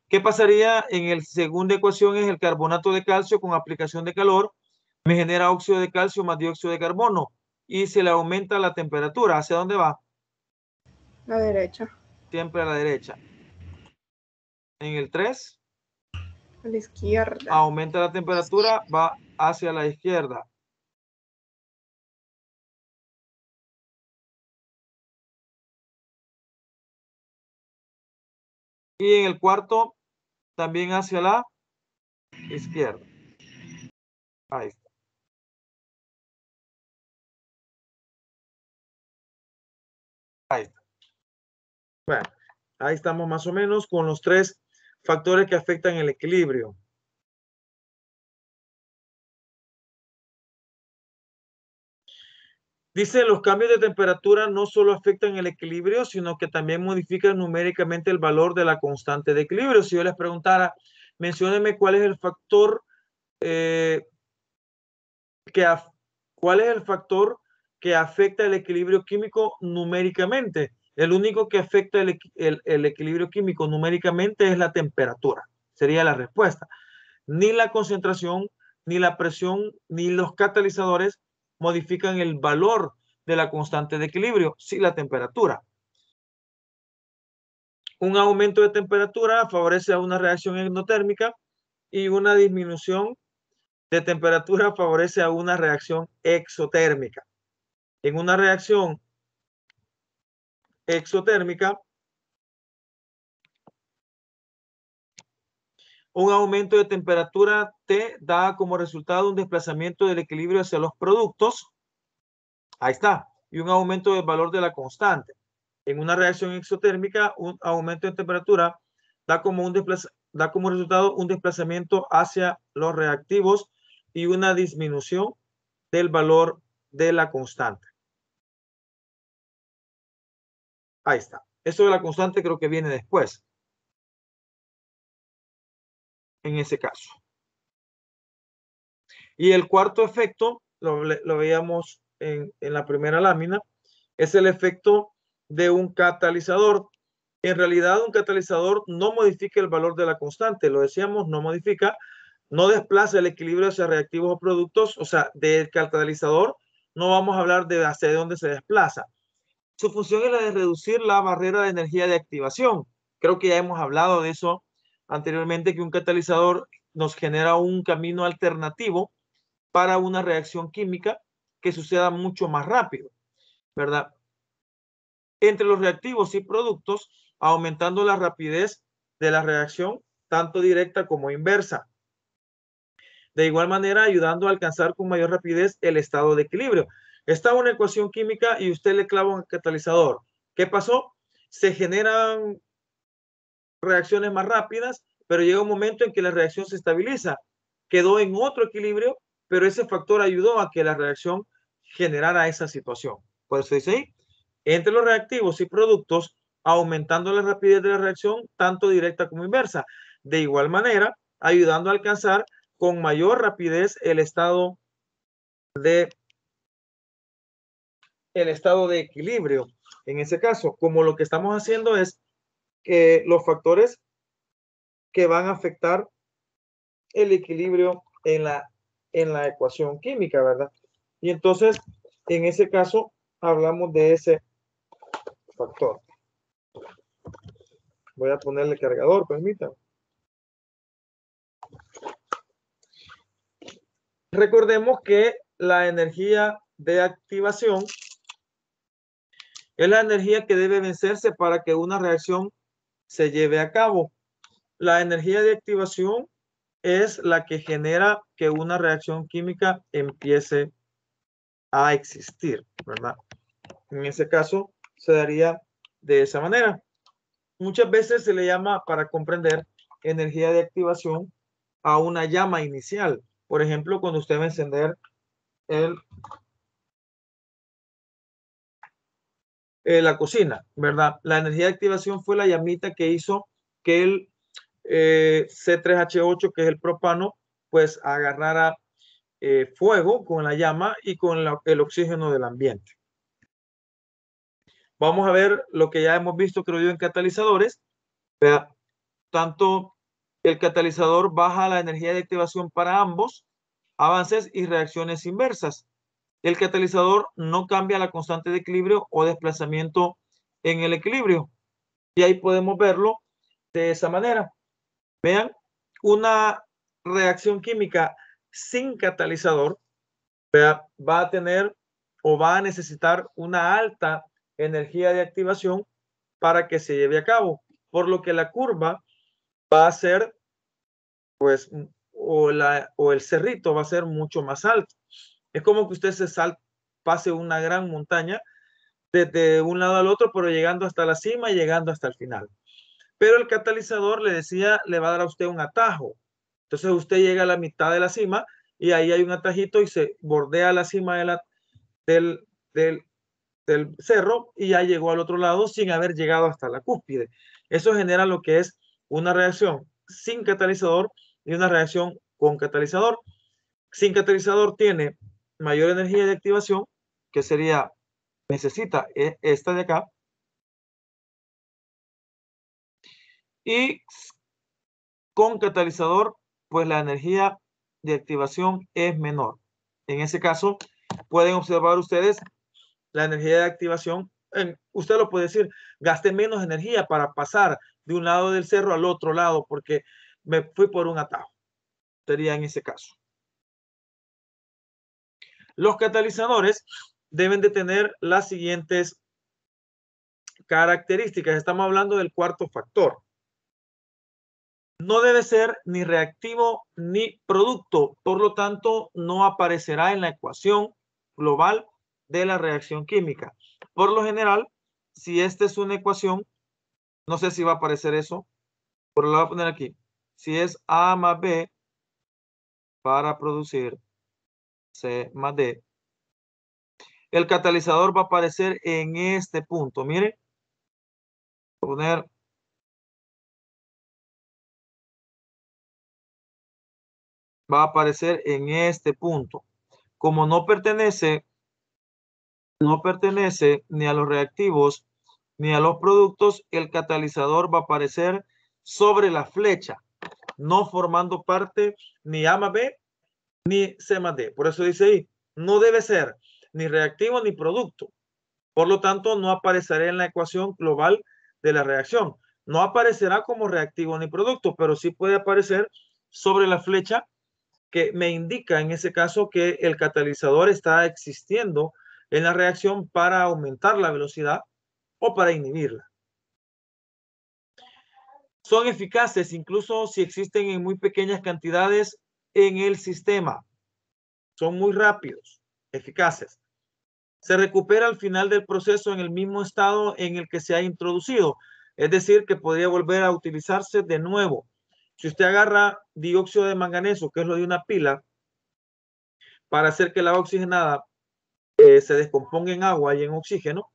¿Qué pasaría en la segunda ecuación? Es el carbonato de calcio con aplicación de calor. Me genera óxido de calcio más dióxido de carbono. Y se le aumenta la temperatura. ¿Hacia dónde va? La derecha. Siempre a la derecha. En el 3. A la izquierda. Aumenta la temperatura, va hacia la izquierda. Y en el cuarto, también hacia la izquierda. Ahí está. Ahí está. Bueno, ahí estamos más o menos con los 3 factores que afectan el equilibrio. Dice, los cambios de temperatura no solo afectan el equilibrio, sino que también modifican numéricamente el valor de la constante de equilibrio. Si yo les preguntara, menciónenme cuál es el factor ¿cuál es el factor que afecta el equilibrio químico numéricamente? El único que afecta el equilibrio químico numéricamente es la temperatura. Sería la respuesta. Ni la concentración, ni la presión, ni los catalizadores modifican el valor de la constante de equilibrio, sí la temperatura. Un aumento de temperatura favorece a una reacción endotérmica y una disminución de temperatura favorece a una reacción exotérmica. En una reacción exotérmica, un aumento de temperatura T da como resultado un desplazamiento del equilibrio hacia los productos. Ahí está. Y un aumento del valor de la constante. En una reacción exotérmica, un aumento de temperatura da como resultado un desplazamiento hacia los reactivos y una disminución del valor de la constante. Ahí está. Eso de la constante creo que viene después. En ese caso. Y el cuarto efecto, lo veíamos en la primera lámina, es el efecto de un catalizador. En realidad, un catalizador no modifica el valor de la constante. Lo decíamos, no modifica, no desplaza el equilibrio hacia reactivos o productos. O sea, del catalizador no vamos a hablar de hacia dónde se desplaza. Su función es la de reducir la barrera de energía de activación. Creo que ya hemos hablado de eso anteriormente, que un catalizador nos genera un camino alternativo para una reacción química que suceda mucho más rápido, ¿verdad? Entre los reactivos y productos, aumentando la rapidez de la reacción, tanto directa como inversa. De igual manera, ayudando a alcanzar con mayor rapidez el estado de equilibrio. Está una ecuación química y usted le clava un catalizador. ¿Qué pasó? Se generan reacciones más rápidas, pero llega un momento en que la reacción se estabiliza. Quedó en otro equilibrio, pero ese factor ayudó a que la reacción generara esa situación. Por eso dice ahí, entre los reactivos y productos, aumentando la rapidez de la reacción, tanto directa como inversa. De igual manera, ayudando a alcanzar con mayor rapidez el estado de equilibrio. En ese caso, como lo que estamos haciendo es que los factores que van a afectar el equilibrio en la ecuación química, ¿verdad? Y entonces, en ese caso, hablamos de ese factor. Voy a ponerle cargador, permítanme. Recordemos que la energía de activación es la energía que debe vencerse para que una reacción se lleve a cabo. La energía de activación es la que genera que una reacción química empiece a existir, ¿verdad? En ese caso, se daría de esa manera. Muchas veces se le llama, para comprender, energía de activación a una llama inicial. Por ejemplo, cuando usted va a encender la cocina, ¿verdad? La energía de activación fue la llamita que hizo que el C3H8, que es el propano, pues agarrara fuego con la llama y con el oxígeno del ambiente. Vamos a ver lo que ya hemos visto, creo yo, en catalizadores. ¿Verdad? Tanto el catalizador baja la energía de activación para ambos avances y reacciones inversas. El catalizador no cambia la constante de equilibrio o desplazamiento en el equilibrio. Y ahí podemos verlo de esa manera. Vean, una reacción química sin catalizador, ¿verdad?, va a tener o va a necesitar una alta energía de activación para que se lleve a cabo, por lo que la curva va a ser, pues, o el cerrito va a ser mucho más alto. Es como que usted pase una gran montaña desde un lado al otro, pero llegando hasta la cima y llegando hasta el final. Pero el catalizador, le decía, le va a dar a usted un atajo. Entonces usted llega a la mitad de la cima y ahí hay un atajito y se bordea la cima del cerro y ya llegó al otro lado sin haber llegado hasta la cúspide. Eso genera lo que es una reacción sin catalizador y una reacción con catalizador. Sin catalizador tiene mayor energía de activación, que necesita esta de acá, y con catalizador, pues la energía de activación es menor. En ese caso, pueden observar ustedes la energía de activación. Usted lo puede decir, gasté menos energía para pasar de un lado del cerro al otro lado porque me fui por un atajo. Sería en ese caso. Los catalizadores deben de tener las siguientes características. Estamos hablando del cuarto factor. No debe ser ni reactivo ni producto, por lo tanto no aparecerá en la ecuación global de la reacción química. Por lo general, si esta es una ecuación, no sé si va a aparecer eso, pero lo voy a poner aquí. Si es A más B para producir C más D, el catalizador va a aparecer en este punto. Mire, poner va a aparecer en este punto. Como no pertenece ni a los reactivos ni a los productos, el catalizador va a aparecer sobre la flecha, no formando parte ni A más B ni C más D. Por eso dice ahí, no debe ser ni reactivo ni producto. Por lo tanto, no aparecerá en la ecuación global de la reacción. No aparecerá como reactivo ni producto, pero sí puede aparecer sobre la flecha que me indica en ese caso que el catalizador está existiendo en la reacción para aumentar la velocidad o para inhibirla. Son eficaces incluso si existen en muy pequeñas cantidades en el sistema. Son muy rápidos, eficaces. Se recupera al final del proceso en el mismo estado en el que se ha introducido. Es decir, que podría volver a utilizarse de nuevo. Si usted agarra dióxido de manganeso, que es lo de una pila, para hacer que el agua oxigenada se descomponga en agua y en oxígeno,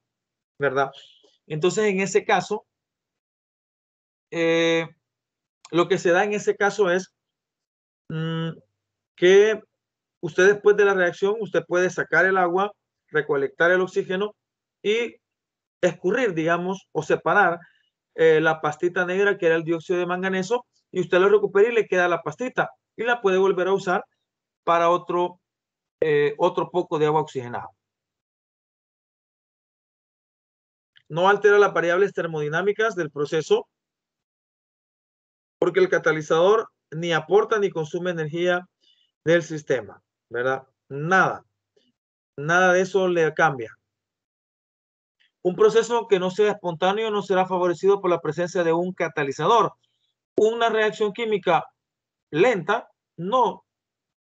¿verdad? Entonces, en ese caso, lo que se da en ese caso es que usted después de la reacción, usted puede sacar el agua, recolectar el oxígeno y escurrir, digamos, o separar la pastita negra que era el dióxido de manganeso y usted lo recupera y le queda la pastita y la puede volver a usar para otro poco de agua oxigenada. No altera las variables termodinámicas del proceso porque el catalizador ni aporta ni consume energía del sistema, ¿verdad? Nada de eso le cambia. Un proceso que no sea espontáneo no será favorecido por la presencia de un catalizador. Una reacción química lenta no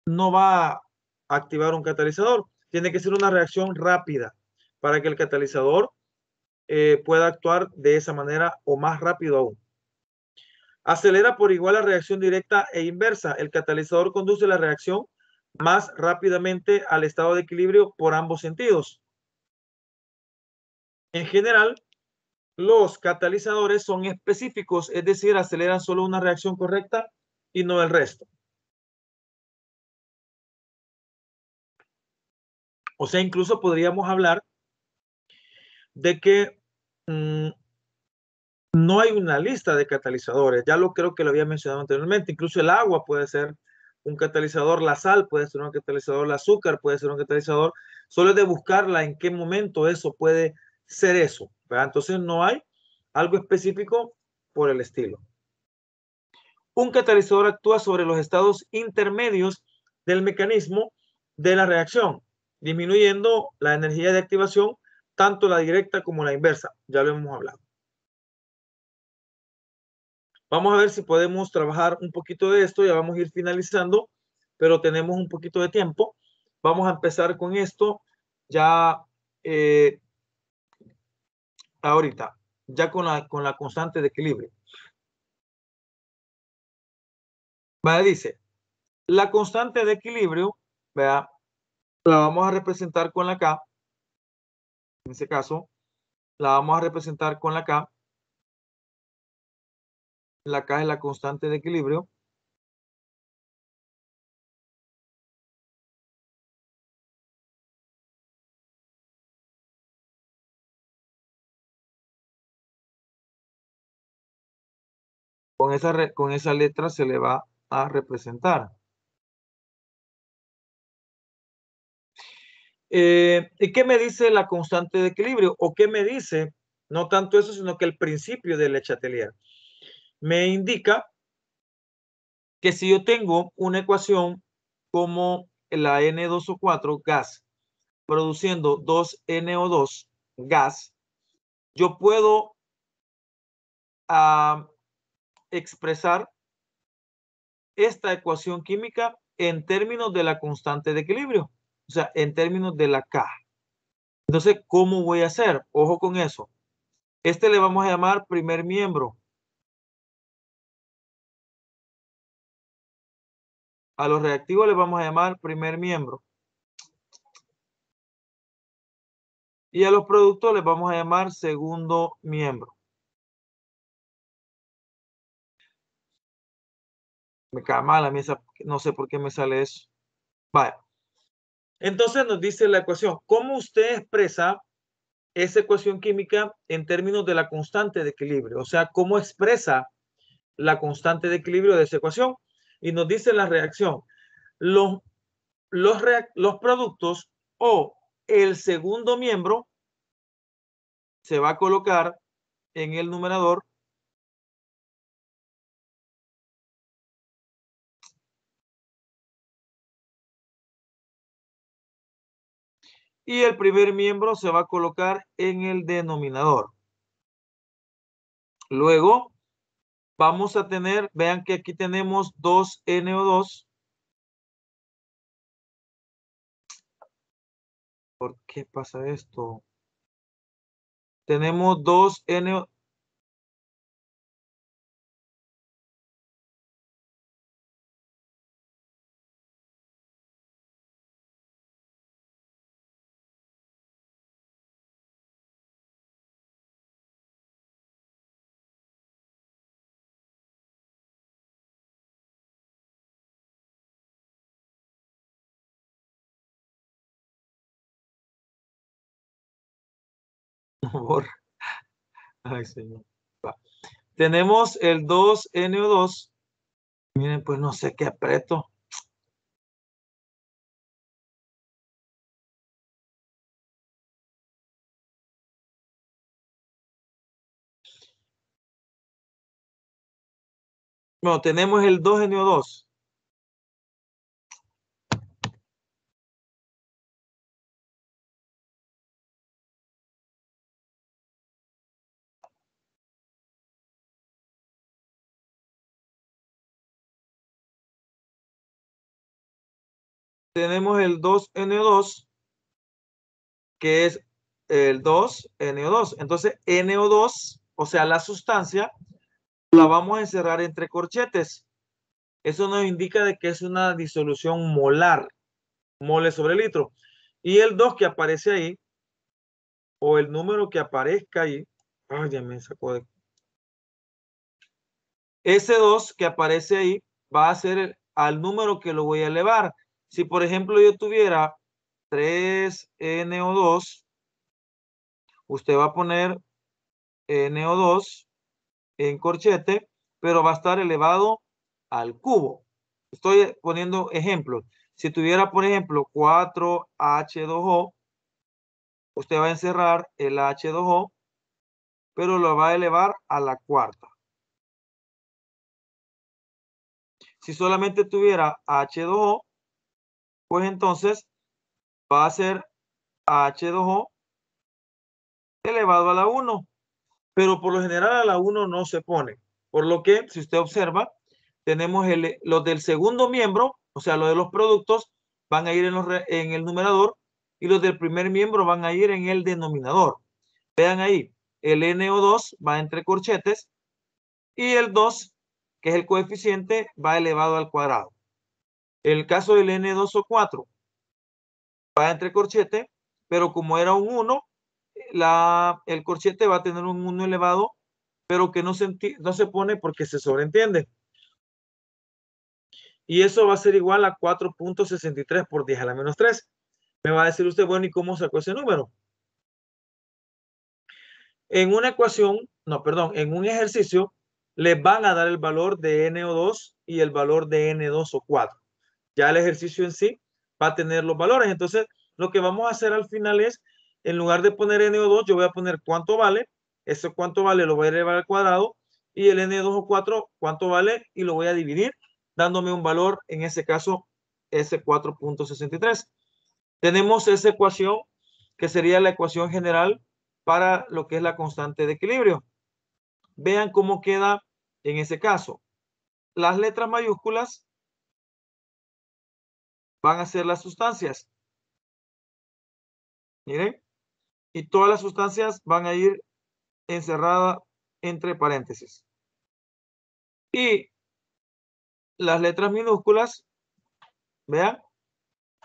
va a activar un catalizador. Tiene que ser una reacción rápida para que el catalizador pueda actuar de esa manera o más rápido aún. Acelera por igual la reacción directa e inversa. El catalizador conduce la reacción más rápidamente al estado de equilibrio por ambos sentidos. En general, los catalizadores son específicos, es decir, aceleran solo una reacción correcta y no el resto. O sea, incluso podríamos hablar de que no hay una lista de catalizadores. Ya creo que lo había mencionado anteriormente. Incluso el agua puede ser un catalizador, la sal puede ser un catalizador, el azúcar puede ser un catalizador. Solo es de buscarla en qué momento eso puede ser eso, ¿verdad? Entonces no hay algo específico por el estilo. Un catalizador actúa sobre los estados intermedios del mecanismo de la reacción, disminuyendo la energía de activación, tanto la directa como la inversa. Ya lo hemos hablado. Vamos a ver si podemos trabajar un poquito de esto. Ya vamos a ir finalizando, pero tenemos un poquito de tiempo. Vamos a empezar con esto ya ahorita, ya con la constante de equilibrio. Vale, dice, la constante de equilibrio, vea, la vamos a representar con la K. En ese caso, la vamos a representar con la K. La K es la constante de equilibrio. Con esa letra se le va a representar. ¿Y qué me dice la constante de equilibrio? ¿O qué me dice? No tanto eso, sino que el principio de Le Chatelier me indica que si yo tengo una ecuación como la N2O4 gas produciendo 2NO2 gas, yo puedo expresar esta ecuación química en términos de la constante de equilibrio, o sea, en términos de la K. Entonces, ¿cómo voy a hacer? Ojo con eso. Este le vamos a llamar primer miembro. A los reactivos les vamos a llamar primer miembro. Y a los productos les vamos a llamar segundo miembro. Me cae mal a mí esa, no sé por qué me sale eso. Vale. Entonces nos dice la ecuación. ¿Cómo usted expresa esa ecuación química en términos de la constante de equilibrio? O sea, ¿cómo expresa la constante de equilibrio de esa ecuación? Y nos dice la reacción. Los productos o el segundo miembro se va a colocar en el numerador y el primer miembro se va a colocar en el denominador. Luego vamos a tener, vean que aquí tenemos 2NO2. ¿Por qué pasa esto? Tenemos 2NO2. Ay, señor. Va. Tenemos el 2NO2. Miren, pues no sé qué aprieto. Bueno, tenemos el 2NO2. Tenemos el 2NO2, que es el 2NO2. Entonces, NO2, o sea, la sustancia, la vamos a encerrar entre corchetes. Eso nos indica de que es una disolución molar, mole sobre litro. Y el 2 que aparece ahí, o el número que aparezca ahí, ay, ya me sacó de... Ese 2 que aparece ahí va a ser al número que lo voy a elevar. Si, por ejemplo, yo tuviera 3NO2, usted va a poner NO2 en corchete, pero va a estar elevado al cubo. Estoy poniendo ejemplos. Si tuviera, por ejemplo, 4H2O, usted va a encerrar el H2O, pero lo va a elevar a la cuarta. Si solamente tuviera H2O, pues entonces va a ser H2O elevado a la 1. Pero por lo general a la 1 no se pone. Por lo que, si usted observa, tenemos los del segundo miembro, o sea, los de los productos, van a ir en el numerador y los del primer miembro van a ir en el denominador. Vean ahí, el NO2 va entre corchetes y el 2, que es el coeficiente, va elevado al cuadrado. En el caso del N2O4, va entre corchete, pero como era un 1, el corchete va a tener un 1 elevado, pero que no se pone porque se sobreentiende. Y eso va a ser igual a 4.63 por 10 a la menos 3. Me va a decir usted, bueno, ¿y cómo sacó ese número? En una ecuación, no, perdón, en un ejercicio, les van a dar el valor de NO2 y el valor de N2O4. Ya el ejercicio en sí va a tener los valores. Entonces, lo que vamos a hacer al final es, en lugar de poner NO2, yo voy a poner cuánto vale. Eso cuánto vale lo voy a elevar al cuadrado. Y el N2O4, cuánto vale, y lo voy a dividir, dándome un valor, en ese caso, S4.63. Tenemos esa ecuación, que sería la ecuación general para lo que es la constante de equilibrio. Vean cómo queda en ese caso. Las letras mayúsculas van a ser las sustancias. Miren. Y todas las sustancias van a ir encerradas entre paréntesis. Y las letras minúsculas, vean,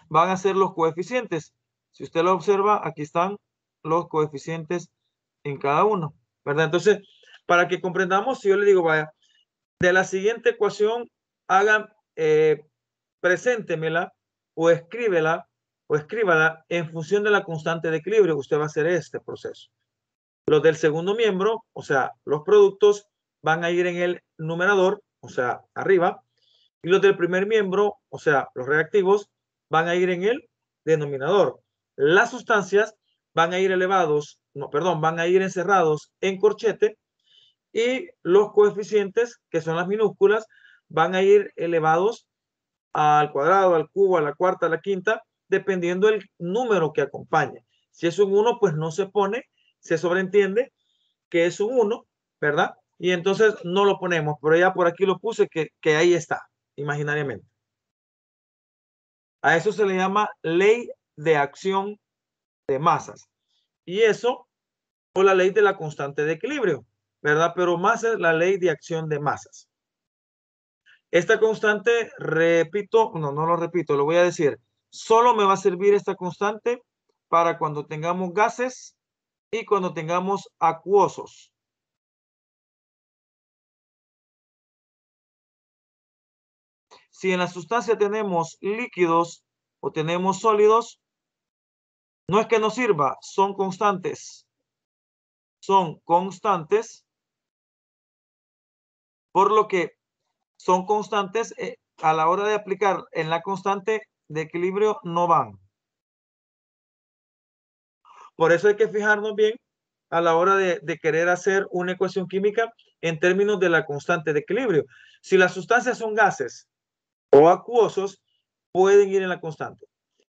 van a ser los coeficientes. Si usted lo observa, aquí están los coeficientes en cada uno, ¿verdad? Entonces, para que comprendamos, si yo le digo, vaya, de la siguiente ecuación, hagan, preséntemela o escríbela en función de la constante de equilibrio. Usted va a hacer este proceso. Los del segundo miembro, o sea, los productos, van a ir en el numerador, o sea, arriba, y los del primer miembro, o sea, los reactivos, van a ir en el denominador. Las sustancias van a ir van a ir encerrados en corchete, y los coeficientes, que son las minúsculas, van a ir elevados al cuadrado, al cubo, a la cuarta, a la quinta, dependiendo del número que acompañe. Si es un 1, pues no se pone, se sobreentiende que es un 1, ¿verdad? Y entonces no lo ponemos, pero ya por aquí lo puse, que ahí está, imaginariamente. A eso se le llama ley de acción de masas. Y eso, o la ley de la constante de equilibrio, ¿verdad? Pero más es la ley de acción de masas. Esta constante, repito, no lo repito, lo voy a decir. Solo me va a servir esta constante para cuando tengamos gases y cuando tengamos acuosos. Si en la sustancia tenemos líquidos o tenemos sólidos, no es que no sirva, son constantes. Son constantes, por lo que son constantes, a la hora de aplicar en la constante de equilibrio no van. Por eso hay que fijarnos bien a la hora de querer hacer una ecuación química en términos de la constante de equilibrio. Si las sustancias son gases o acuosos, pueden ir en la constante.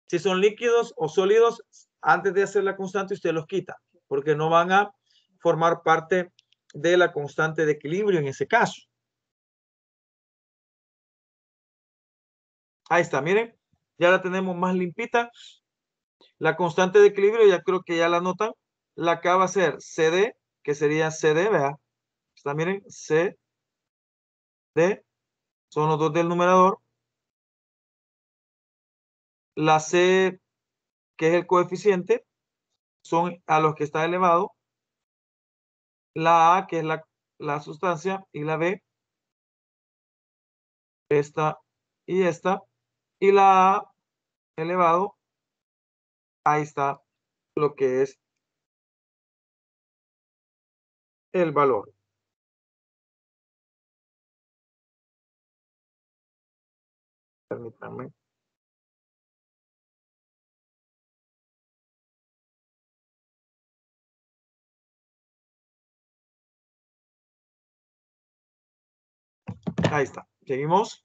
Si son líquidos o sólidos, antes de hacer la constante usted los quita, porque no van a formar parte de la constante de equilibrio en ese caso. Ahí está, miren, ya la tenemos más limpita. La constante de equilibrio, ya creo que ya la notan. La K va a ser CD, que sería CD, vea. Está, miren, CD, son los dos del numerador. La C, que es el coeficiente, son a los que está elevado. La A, que es la sustancia, y la B, esta y esta. Y la A elevado, ahí está lo que es el valor. Permítanme. Ahí está. Seguimos.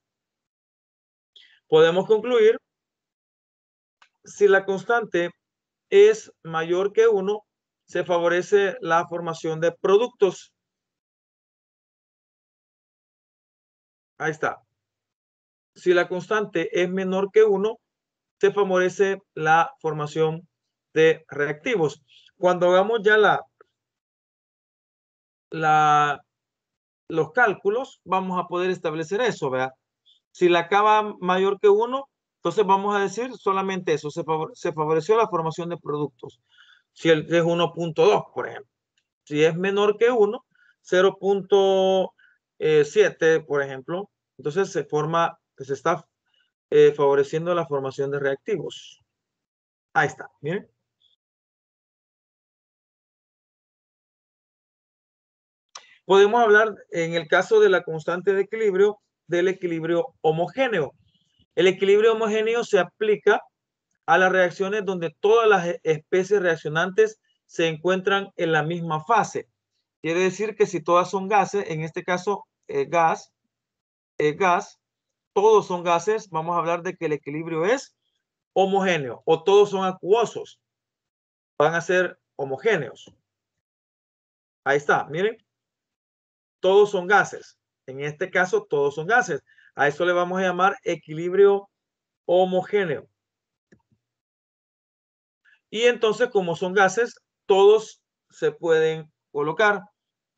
Podemos concluir, si la constante es mayor que 1, se favorece la formación de productos. Ahí está. Si la constante es menor que 1, se favorece la formación de reactivos. Cuando hagamos ya los cálculos, vamos a poder establecer eso, ¿verdad? Si la K va mayor que 1, entonces vamos a decir solamente eso, se favoreció la formación de productos. Si es 1.2, por ejemplo. Si es menor que 1, 0.7, por ejemplo, entonces se está favoreciendo la formación de reactivos. Ahí está, miren. Podemos hablar, en el caso de la constante de equilibrio, del equilibrio homogéneo. El equilibrio homogéneo se aplica a las reacciones donde todas las especies reaccionantes se encuentran en la misma fase. Quiere decir que si todas son gases, en este caso gas, todos son gases, vamos a hablar de que el equilibrio es homogéneo, o todos son acuosos, van a ser homogéneos. Ahí está, miren, todos son gases. En este caso, todos son gases. A eso le vamos a llamar equilibrio homogéneo. Y entonces, como son gases, todos se pueden colocar.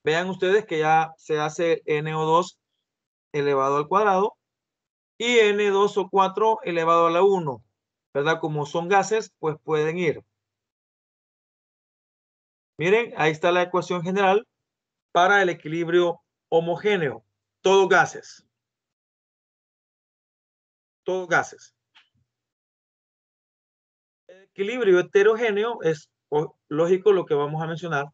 Vean ustedes que ya se hace NO2 elevado al cuadrado y N2O4 elevado a la 1, ¿verdad? Como son gases, pues pueden ir. Miren, ahí está la ecuación general para el equilibrio homogéneo. Todos gases. Todos gases. El equilibrio heterogéneo es lógico lo que vamos a mencionar.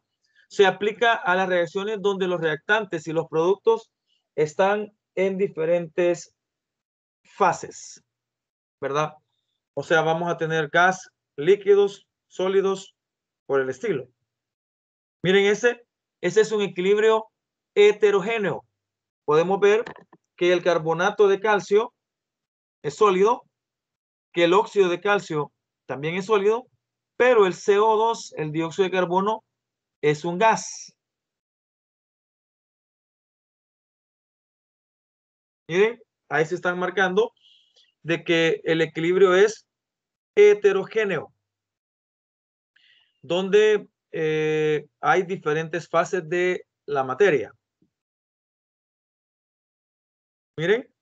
Se aplica a las reacciones donde los reactantes y los productos están en diferentes fases, ¿verdad? O sea, vamos a tener gas, líquidos, sólidos, por el estilo. Miren, ese es un equilibrio heterogéneo. Podemos ver que el carbonato de calcio es sólido, que el óxido de calcio también es sólido, pero el CO2, el dióxido de carbono, es un gas. Miren, ahí se están marcando de que el equilibrio es heterogéneo, donde hay diferentes fases de la materia. Miren,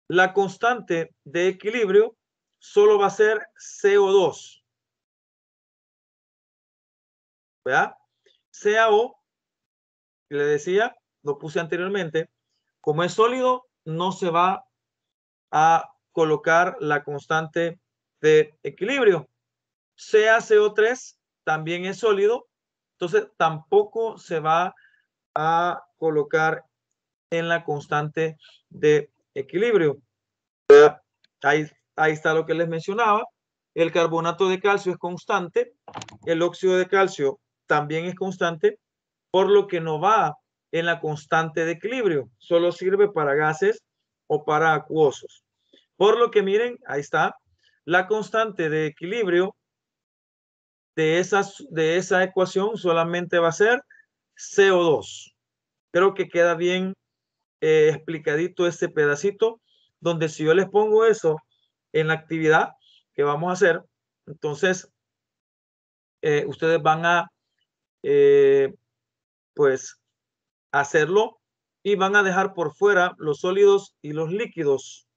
la constante de equilibrio solo va a ser CO2. ¿Verdad? CaO, que le decía, lo puse anteriormente, como es sólido, no se va a colocar la constante de equilibrio. CaCO3 también es sólido, entonces tampoco se va a colocar en la constante de equilibrio. Ahí está lo que les mencionaba. El carbonato de calcio es constante, el óxido de calcio también es constante, por lo que no va en la constante de equilibrio, solo sirve para gases o para acuosos. Por lo que miren, ahí está, la constante de equilibrio de esa ecuación solamente va a ser CO2. Creo que queda bien explicadito ese pedacito, donde si yo les pongo eso en la actividad que vamos a hacer, entonces ustedes van a pues hacerlo y van a dejar por fuera los sólidos y los líquidos.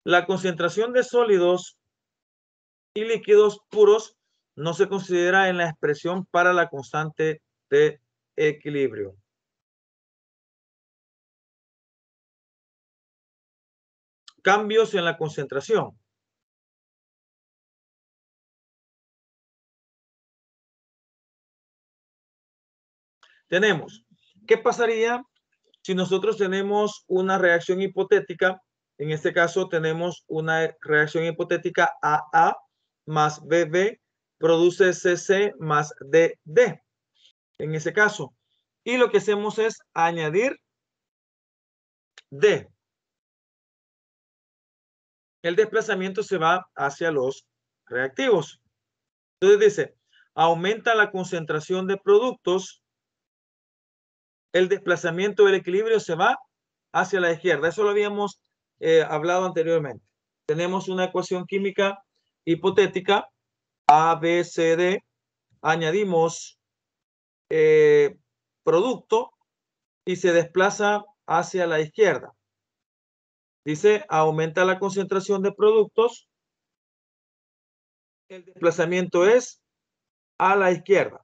La concentración de sólidos y líquidos puros no se considera en la expresión para la constante de equilibrio. Cambios en la concentración. Tenemos, ¿qué pasaría si nosotros tenemos una reacción hipotética? En este caso tenemos una reacción hipotética AA más BB produce CC más DD. En ese caso. Y lo que hacemos es añadir D. El desplazamiento se va hacia los reactivos. Entonces dice, aumenta la concentración de productos, el desplazamiento del equilibrio se va hacia la izquierda. Eso lo habíamos hablado anteriormente. Tenemos una ecuación química hipotética, A, B, C, D. Añadimos producto y se desplaza hacia la izquierda. Dice, aumenta la concentración de productos. El desplazamiento es a la izquierda.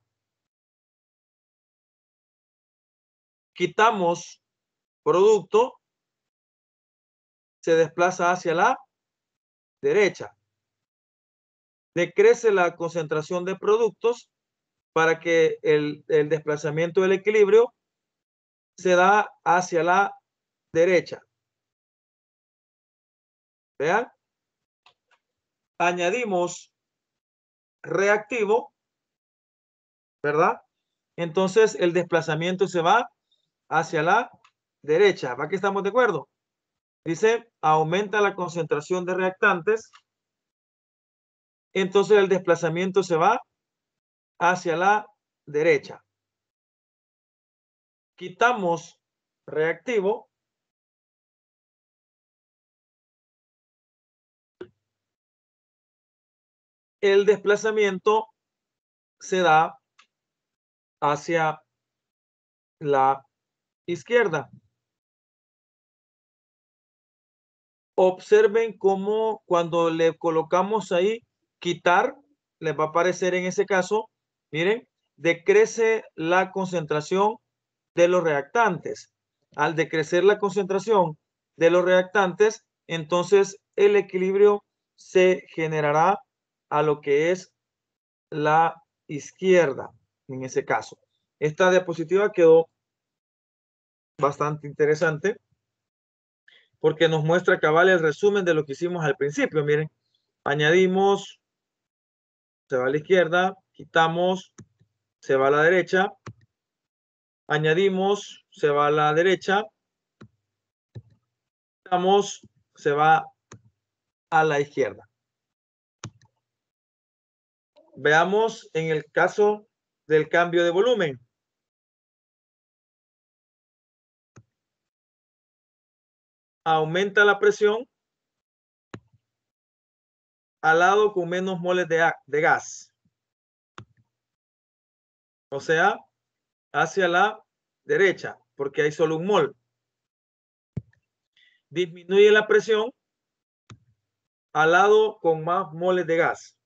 Quitamos producto, se desplaza hacia la derecha. Decrece la concentración de productos para que el desplazamiento del equilibrio se da hacia la derecha. Vean. añadimos reactivo, ¿verdad? Entonces el desplazamiento se va hacia la derecha. ¿Va que estamos de acuerdo? Dice, aumenta la concentración de reactantes. Entonces el desplazamiento se va hacia la derecha. Quitamos reactivo. El desplazamiento se da hacia la izquierda. Observen cómo cuando le colocamos ahí quitar, les va a aparecer en ese caso, miren, decrece la concentración de los reactantes. Al decrecer la concentración de los reactantes, entonces el equilibrio se generará a lo que es la izquierda, en ese caso. Esta diapositiva quedó bastante interesante porque nos muestra cabal el resumen de lo que hicimos al principio. Miren, añadimos, se va a la izquierda, quitamos, se va a la derecha, añadimos, se va a la derecha, quitamos, se va a la izquierda. Veamos en el caso del cambio de volumen. Aumenta la presión al lado con menos moles de gas. O sea, hacia la derecha, porque hay solo un mol. Disminuye la presión al lado con más moles de gas.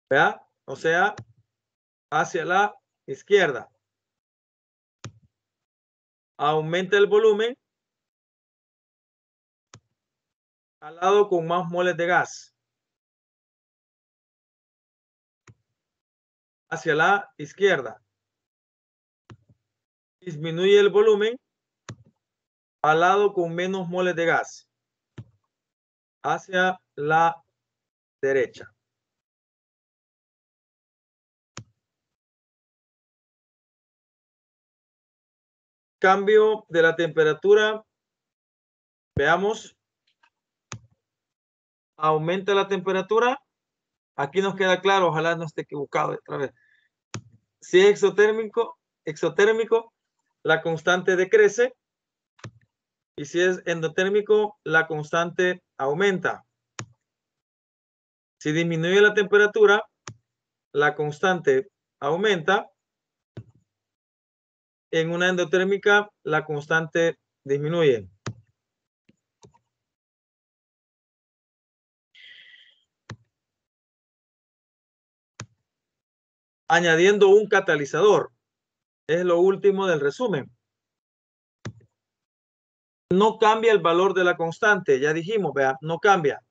¿Verdad? O sea, hacia la izquierda. Aumenta el volumen al lado con más moles de gas. Hacia la izquierda. Disminuye el volumen al lado con menos moles de gas. Hacia la derecha. Cambio de la temperatura. Veamos. Aumenta la temperatura. Aquí nos queda claro, ojalá no esté equivocado otra vez. Si es exotérmico, la constante decrece. Y si es endotérmico, la constante aumenta. Si disminuye la temperatura, la constante aumenta. En una endotérmica, la constante disminuye. Añadiendo un catalizador. Es lo último del resumen. No cambia el valor de la constante. Ya dijimos, vea, no cambia.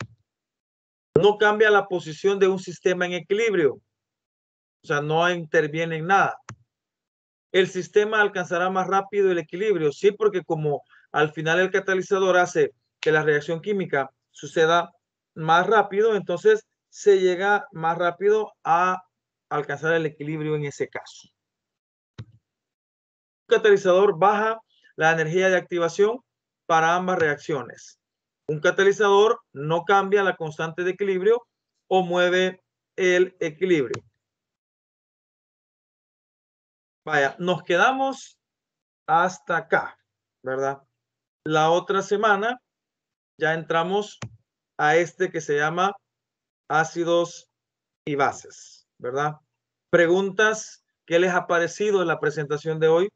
No cambia la posición de un sistema en equilibrio. O sea, no interviene en nada. El sistema alcanzará más rápido el equilibrio. Sí, porque como al final el catalizador hace que la reacción química suceda más rápido, entonces se llega más rápido a alcanzar el equilibrio en ese caso. Un catalizador baja la energía de activación para ambas reacciones. Un catalizador no cambia la constante de equilibrio o mueve el equilibrio. Vaya, nos quedamos hasta acá, ¿verdad? La otra semana ya entramos a este que se llama ácidos y bases, ¿verdad? Preguntas, ¿qué les ha parecido en la presentación de hoy?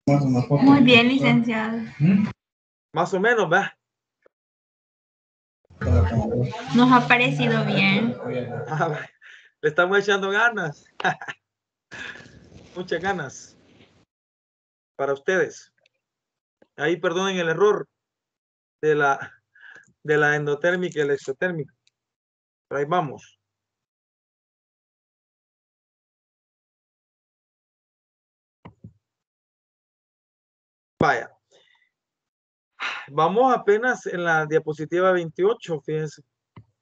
Muy bien, licenciado. Más o menos, ¿verdad? Nos ha parecido bien. Le estamos echando ganas. Muchas ganas para ustedes. Ahí perdonen el error de la endotérmica y el exotérmica. Pero ahí vamos. Vaya. Vamos apenas en la diapositiva 28, fíjense.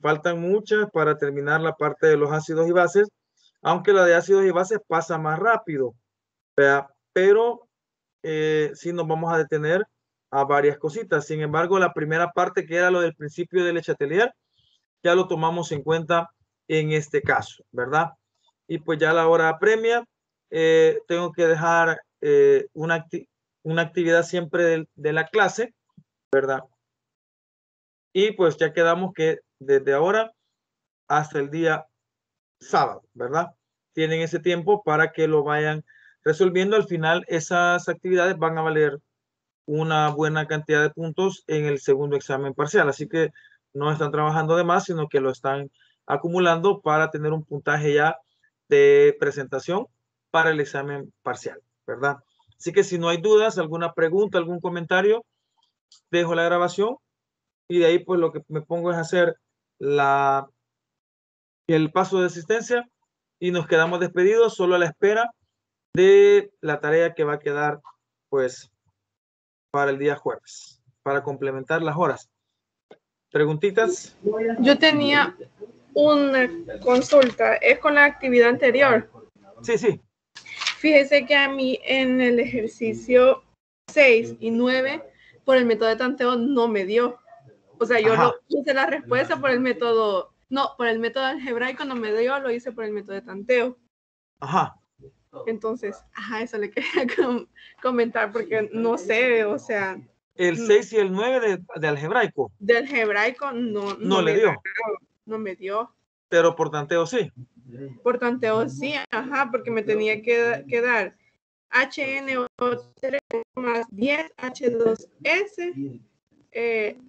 Faltan muchas para terminar la parte de los ácidos y bases, aunque la de ácidos y bases pasa más rápido, ¿verdad? Pero sí nos vamos a detener a varias cositas. Sin embargo, la primera parte, que era lo del principio del Le Chatelier, ya lo tomamos en cuenta en este caso, ¿verdad? Y pues ya la hora apremia, tengo que dejar una actividad siempre de la clase, ¿verdad? Y pues ya quedamos que desde ahora hasta el día sábado, ¿verdad? Tienen ese tiempo para que lo vayan resolviendo. Al final, esas actividades van a valer una buena cantidad de puntos en el segundo examen parcial. Así que no están trabajando de más, sino que lo están acumulando para tener un puntaje ya de presentación para el examen parcial, ¿verdad? Así que si no hay dudas, alguna pregunta, algún comentario, dejo la grabación y de ahí pues lo que me pongo es hacer el paso de asistencia y nos quedamos despedidos solo a la espera de la tarea que va a quedar pues para el día jueves, para complementar las horas. ¿Preguntitas? Yo tenía una consulta, es con la actividad anterior. Sí, sí. Fíjese que a mí en el ejercicio 6 y 9, por el método de tanteo no me dio. O sea, yo lo hice la respuesta por el método, no, por el método algebraico no me dio, lo hice por el método de tanteo. Ajá. Entonces, eso le quería comentar porque no sé, o sea. El 6 y el 9 de algebraico. De algebraico no le dio. No me dio. Pero por tanteo sí. Por tanteo sí, porque me tenía que dar HNO3 más 10 H2S,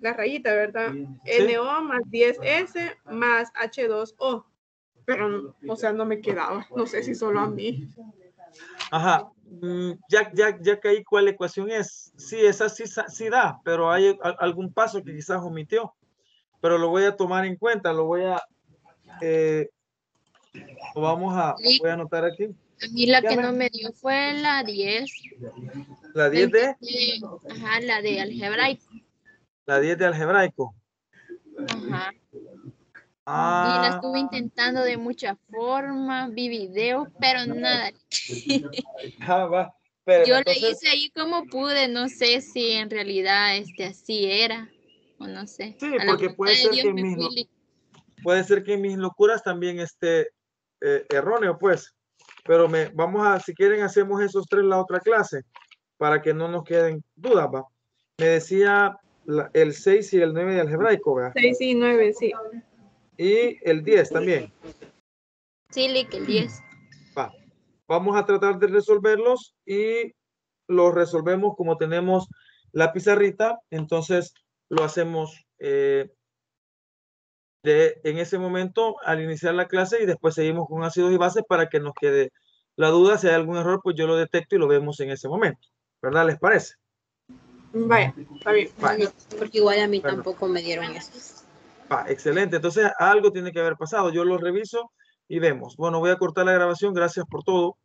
la rayita, ¿verdad? Sí. NO más 10S más H2O. Pero, o sea, no me quedaba. No sé si solo a mí. Ajá. Ya caí cuál ecuación es. Sí, esa sí da, pero hay algún paso que quizás omitió. Pero lo voy a tomar en cuenta, voy a anotar aquí. A mí la que no me dio fue la 10. ¿La 10 de? Ajá, la de algebraico. La 10 de algebraico. Ajá. Y la estuve intentando de muchas formas, vi videos, pero nada. Va. Pero yo entonces, le hice ahí como pude, no sé si en realidad así era, o no sé. Sí, porque puede ser que en mis locuras también esté erróneo, pues. Pero si quieren, hacemos esos tres la otra clase, para que no nos queden dudas, va. Me decía el 6 y el 9 de algebraico, ¿verdad? 6 y 9, sí. Y el 10 también. Sí, Lick, el 10. Va. Vamos a tratar de resolverlos y los resolvemos como tenemos la pizarrita, entonces lo hacemos en ese momento al iniciar la clase y después seguimos con ácidos y bases para que nos quede la duda. Si hay algún error, pues yo lo detecto y lo vemos en ese momento, ¿verdad? ¿Les parece? Vaya, está bien. Vaya. Porque igual a mí tampoco me dieron eso. Excelente, entonces algo tiene que haber pasado, yo lo reviso y vemos. Bueno, voy a cortar la grabación, gracias por todo.